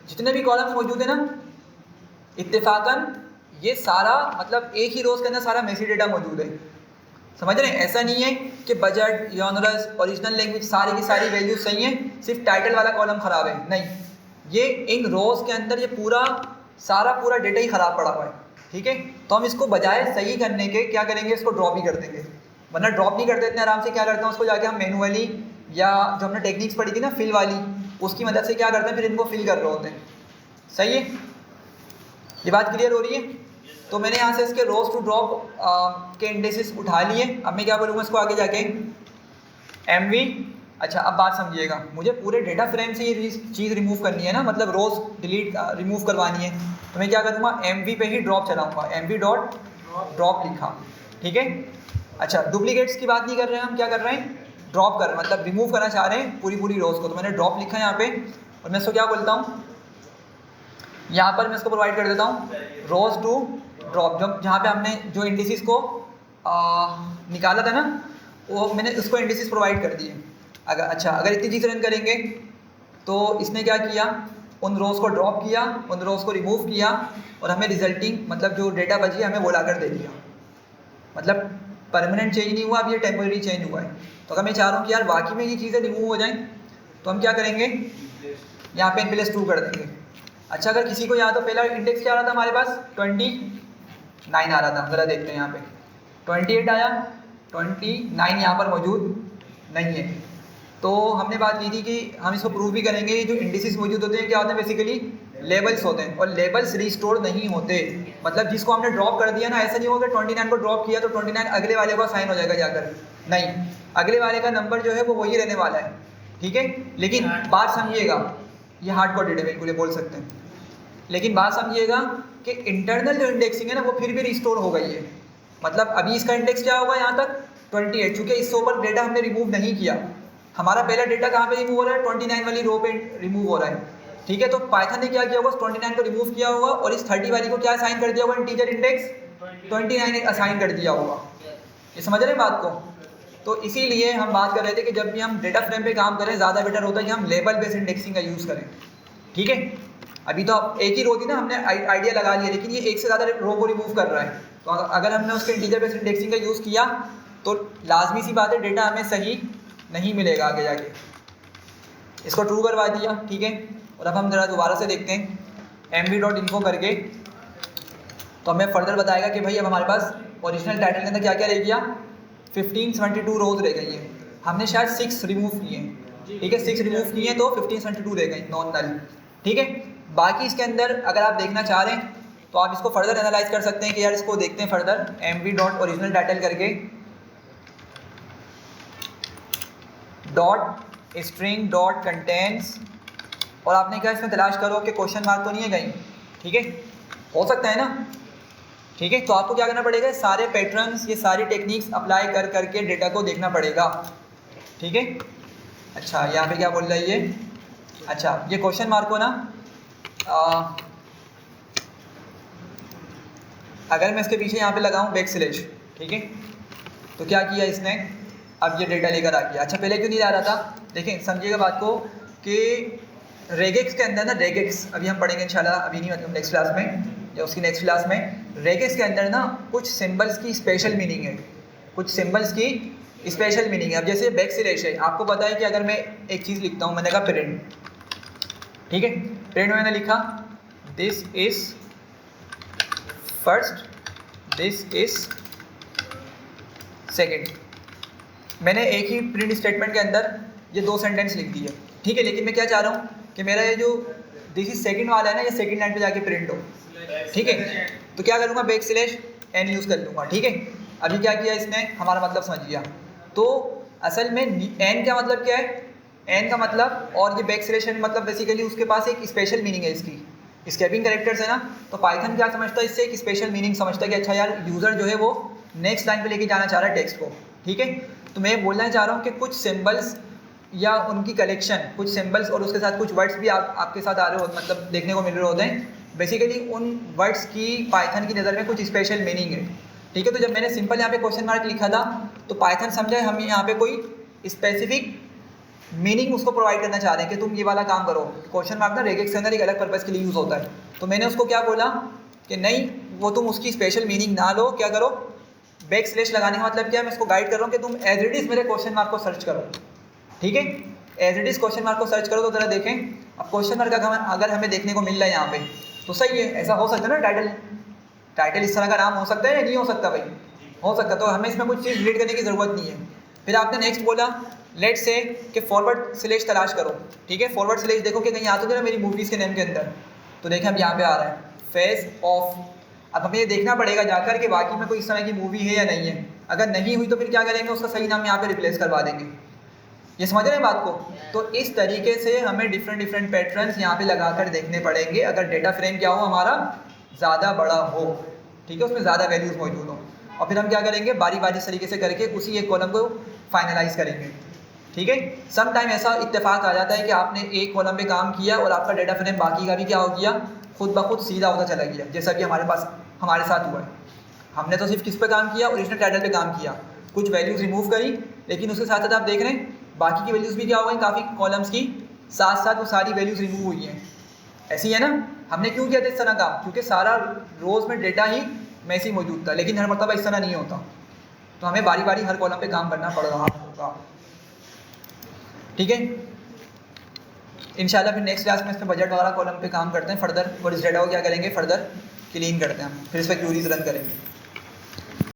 Speaker 1: जितने भी कॉलम्स मौजूद है ना, इत्तेफाकन ये सारा मतलब एक ही रोज़ के अंदर सारा मैसी डेटा मौजूद है, समझ रहे हैं। ऐसा नहीं है कि बजट, जॉनरस, ओरिजिनल लैंग्वेज सारी की सारी वैल्यूज सही हैं, सिर्फ टाइटल वाला कॉलम ख़राब है, नहीं, ये इन रोज़ के अंदर ये पूरा डेटा ही ख़राब पड़ा हुआ है, ठीक है। तो हम इसको बजाय सही करने के क्या करेंगे, इसको ड्रॉप ही कर देंगे, वरना ड्रॉप नहीं करते इतने आराम से। क्या करते हैं, उसको जाके हम मैनुअली या जो हमने टेक्निक्स पढ़ी थी ना फिल वाली, उसकी मदद से क्या करते हैं, फिर इनको फिल कर रहे होते हैं, सही है। ये बात क्लियर हो रही है। तो मैंने यहाँ से इसके रोज टू ड्रॉप के इंडेक्सेस उठा लिए। अब मैं क्या बोलूँगा इसको आगे जाके, MV। अच्छा, अब बात समझिएगा, मुझे पूरे डेटा फ्रेम से ये चीज़ रिमूव करनी है ना, मतलब रोज़ डिलीट रिमूव करवानी है, तो मैं क्या करूँगा, MV पे ही ड्रॉप चलाऊँगा, MV डॉट ड्रॉप लिखा, ठीक है। अच्छा, डुप्लीकेट्स की बात नहीं कर रहे हैं हम, क्या कर रहे हैं, ड्रॉप कर रहे हैं, मतलब रिमूव करना चाह रहे हैं पूरी रोज़ को। तो मैंने ड्रॉप लिखा है यहाँ पे, और मैं इसको क्या बोलता हूँ, यहाँ पर मैं इसको प्रोवाइड कर देता हूँ रोज़ टू ड्रॉप जहाँ पे हमने जो इंडिसेस को निकाला था ना, वो मैंने उसको इंडिसेस प्रोवाइड कर दिए। अगर इतनी चीज़ रन करेंगे तो इसने क्या किया, उन रोज़ को ड्रॉप किया, उन रोज़ को रिमूव किया और हमें रिजल्टिंग मतलब जो डेटा बची हमें वो ला कर दे दिया। मतलब परमानेंट चेंज नहीं हुआ, अब ये टेम्पररी चेंज हुआ है। तो अगर मैं चाह रहा हूँ कि यार वाकई में ये चीज़ें रिमूव हो जाएं तो हम क्या करेंगे, यहाँ पे n+2 कर देंगे। अच्छा, अगर किसी को यहाँ तो पहला इंडेक्स क्या आ रहा था हमारे पास 29 आ रहा था, ज़रा देखते हैं यहाँ पे 28 आया, 29 यहाँ पर मौजूद नहीं है। तो हमने बात की थी कि हम इसको प्रूव भी करेंगे। जो इंडिसेस मौजूद होते हैं क्या होते हैं, बेसिकली लेबल्स होते हैं और लेबल्स रिस्टोर नहीं होते। मतलब जिसको हमने ड्रॉप कर दिया ना, ऐसा नहीं होगा 29 को ड्रॉप किया तो 29 अगले वाले को साइन हो जाएगा जाकर, नहीं, अगले वाले का नंबर जो है वो वही रहने वाला है, ठीक है। लेकिन बात समझिएगा, ये हार्ड कोडेड है बिल्कुल, ये बोल सकते हैं, लेकिन बात समझिएगा कि इंटरनल जो इंडेक्सिंग है ना वो फिर भी रिस्टोर हो गई है। मतलब अभी इसका इंडेक्स क्या होगा यहाँ तक 28, चूँकि इससे ऊपर डेटा हमने रिमूव नहीं किया। हमारा पहला डेटा कहाँ पे रिमूव हो रहा है, 29 वाली रो पे रिमूव हो रहा है, ठीक है। तो पाइथन ने क्या किया होगा, 29 को रिमूव किया होगा और इस 30 वाली को क्या असाइन कर दिया होगा, इंटीजर इंडेक्स 29 असाइन कर दिया होगा। ये समझ रहे हैं बात को। तो इसीलिए हम बात कर रहे थे कि जब भी हम डेटा फ्रेम पे काम करें ज़्यादा बेटर होता है कि हम लेबल बेस्ड इंडेक्सिंग का यूज़ करें, ठीक है। अभी तो एक ही रो थी ना, हमने आइडिया लगा लिया, लेकिन ये एक से ज़्यादा रो को रिमूव कर रहा है। तो अगर हमने उसके इंटीजर बेस्ड इंडेक्सिंग का यूज़ किया तो लाजमी सी बात है डेटा हमें सही नहीं मिलेगा आगे जाके। इसको ट्रू करवा दिया, ठीक है। और अब हम ज़रा दोबारा से देखते हैं mv.info करके, तो हमें फर्दर बताएगा कि भाई अब हमारे पास ओरिजिनल टाइटल के अंदर क्या क्या रह गया, 1572 रोज रह गई हैं। हमने शायद 6 रिमूव किए हैं, ठीक है, 6 रिमूव किए हैं तो 1572 रह गई नॉन नल, ठीक है। बाकी इसके अंदर अगर आप देखना चाह रहे हैं तो आप इसको फर्दर एनालाइज कर सकते हैं कि यार इसको देखते हैं फर्दर mv.original टाइटल करके .string.contains, और आपने क्या इसमें तलाश करो कि क्वेश्चन मार्क तो नहीं है कहीं, ठीक है, हो सकता है ना, ठीक है। तो आपको क्या करना पड़ेगा, सारे पैटर्न्स, ये सारी टेक्निक्स अप्लाई कर करके डेटा को देखना पड़ेगा, ठीक है। अच्छा, यहाँ पे क्या बोल रहा है ये, अच्छा ये क्वेश्चन मार्क को ना अगर मैं इसके पीछे यहाँ पे लगाऊँ बैकस्लैश, ठीक है, तो क्या किया इसने, अब ये डेटा लेकर आ गया। अच्छा, पहले क्यों नहीं ला रहा था, देखें समझिएगा बात को कि रेगेक्स के अंदर ना, रेगेक्स अभी हम पढ़ेंगे इंशाल्लाह, अभी नहीं मतलब नेक्स्ट क्लास में या उसकी नेक्स्ट क्लास में। रेगेक्स के अंदर ना कुछ सिंबल्स की स्पेशल मीनिंग है, कुछ सिंबल्स की स्पेशल मीनिंग है। अब जैसे बैकस्लैश है, आपको पता है कि अगर मैं एक चीज़ लिखता हूँ, मैंने कहा प्रिंट, ठीक है, प्रिंट में मैंने लिखा this is first, this is second, मैंने एक ही प्रिंट स्टेटमेंट के अंदर ये 2 सेंटेंस लिख दिए, ठीक है। लेकिन मैं क्या चाह रहा हूँ कि मेरा ये जो दिस इज सेकेंड वाला है ना, ये सेकेंड लाइन पे जाके प्रिंट हो, ठीक है। तो क्या करूँगा, बैकस्लैश n यूज़ कर लूँगा, ठीक है। अभी क्या किया इसने, हमारा मतलब समझ गया। तो असल में n का मतलब क्या है, n का मतलब और ये बैकस्लैश मतलब बेसिकली उसके पास एक स्पेशल मीनिंग है, इसकी स्केपिंग कैरेक्टर्स है ना। तो पाइथन क्या समझता है, इससे एक स्पेशल मीनिंग समझता है कि अच्छा यार यूज़र जो है वो नेक्स्ट लाइन पे लेके जाना चाह रहा है टेक्स्ट को, ठीक है। तो मैं बोलना चाह रहा हूँ कि कुछ सिंबल्स या उनकी कलेक्शन, कुछ सिंबल्स और उसके साथ कुछ वर्ड्स भी आपके साथ आ रहे हो, मतलब देखने को मिल रहे होते हैं। बेसिकली उन वर्ड्स की पाइथन की नज़र में कुछ स्पेशल मीनिंग है, ठीक है। तो जब मैंने सिंपल यहाँ पे क्वेश्चन मार्क लिखा था तो पाइथन समझा हम यहाँ पे कोई स्पेसिफिक मीनिंग उसको प्रोवाइड करना चाह रहे हैं कि तुम ये वाला काम करो। क्वेश्चन मार्क ना रेगेक्स के अंदर एक अलग पर्पज़ के लिए यूज़ होता है। तो मैंने उसको क्या बोला कि नहीं, वो तुम उसकी स्पेशल मीनिंग ना लो, क्या करो, बैकस्लैश लगाने का मतलब क्या है, मैं इसको गाइड कर रहा हूँ कि तुम एज इट इज़ मेरे क्वेश्चन मार्क को सर्च करो, ठीक है, as it is question mark को सर्च करो। तो ज़रा देखें, अब क्वेश्चन मार्क अगर हमें देखने को मिल रहा है यहाँ पे तो सही है, ऐसा हो सकता है ना, टाइटल इस तरह का नाम हो सकता है या नहीं हो सकता, भाई हो सकता। तो हमें इसमें कुछ चीज़ डिलीट करने की ज़रूरत नहीं है। फिर आपने नेक्स्ट बोला लेट से कि फॉरवर्ड स्लैश तलाश करो, ठीक है। फॉरवर्ड स्लैश देखो कि कहीं आता तो ना मेरी मूवीज़ के नेम के अंदर, तो देखें अब यहाँ पे आ रहा है फेस ऑफ। अब हमें ये देखना पड़ेगा जाकर कि वाकई में कोई इस तरह की मूवी है या नहीं है। अगर नहीं हुई तो फिर क्या करेंगे, उसका सही नाम यहाँ पे रिप्लेस करवा देंगे। ये समझ रहे हैं बात को। तो इस तरीके से हमें डिफरेंट पैटर्न्स यहाँ पे लगाकर देखने पड़ेंगे अगर डेटा फ्रेम क्या हो हमारा ज़्यादा बड़ा हो, ठीक है, उसमें ज़्यादा वैल्यूज़ मौजूद हो। और फिर हम क्या करेंगे, बारी बारी तरीके से करके उसी एक कॉलम को फाइनलाइज करेंगे, ठीक है। सम टाइम ऐसा इत्तेफाक आ जाता है कि आपने एक कॉलम पे काम किया और आपका डेटा फ्रेम बाकी का भी क्या हो गया, खुद ब खुद सीधा होता चला गया, जैसा कि हमारे पास हमारे साथ हुआ है। हमने तो सिर्फ किस पे काम किया, ओरिजिनल टाइटल पे काम किया, कुछ वैल्यूज़ रिमूव करी, लेकिन उसके साथ साथ आप देख रहे हैं बाकी की वैल्यूज़ भी क्या हो गई, काफ़ी कॉलम्स की साथ साथ वो सारी वैल्यूज़ रिमूव हुई हैं। ऐसी है ना, हमने क्यों किया था इस तरह काम, क्योंकि सारा रोज़ में डेटा ही मैसी मौजूद था, लेकिन हर मरतबा इस तरह नहीं होता, तो हमें बारी बारी हर कॉलम पे काम करना पड़ रहा होगा। ठीक है, इंशाल्लाह फिर नेक्स्ट क्लास में इसमें बजट वगैरह कॉलम पे काम करते हैं फर्दर, और इस डेटा को क्या करेंगे फर्दर क्लीन करते हैं हम, फिर इस पर क्यूरीज रन करेंगे।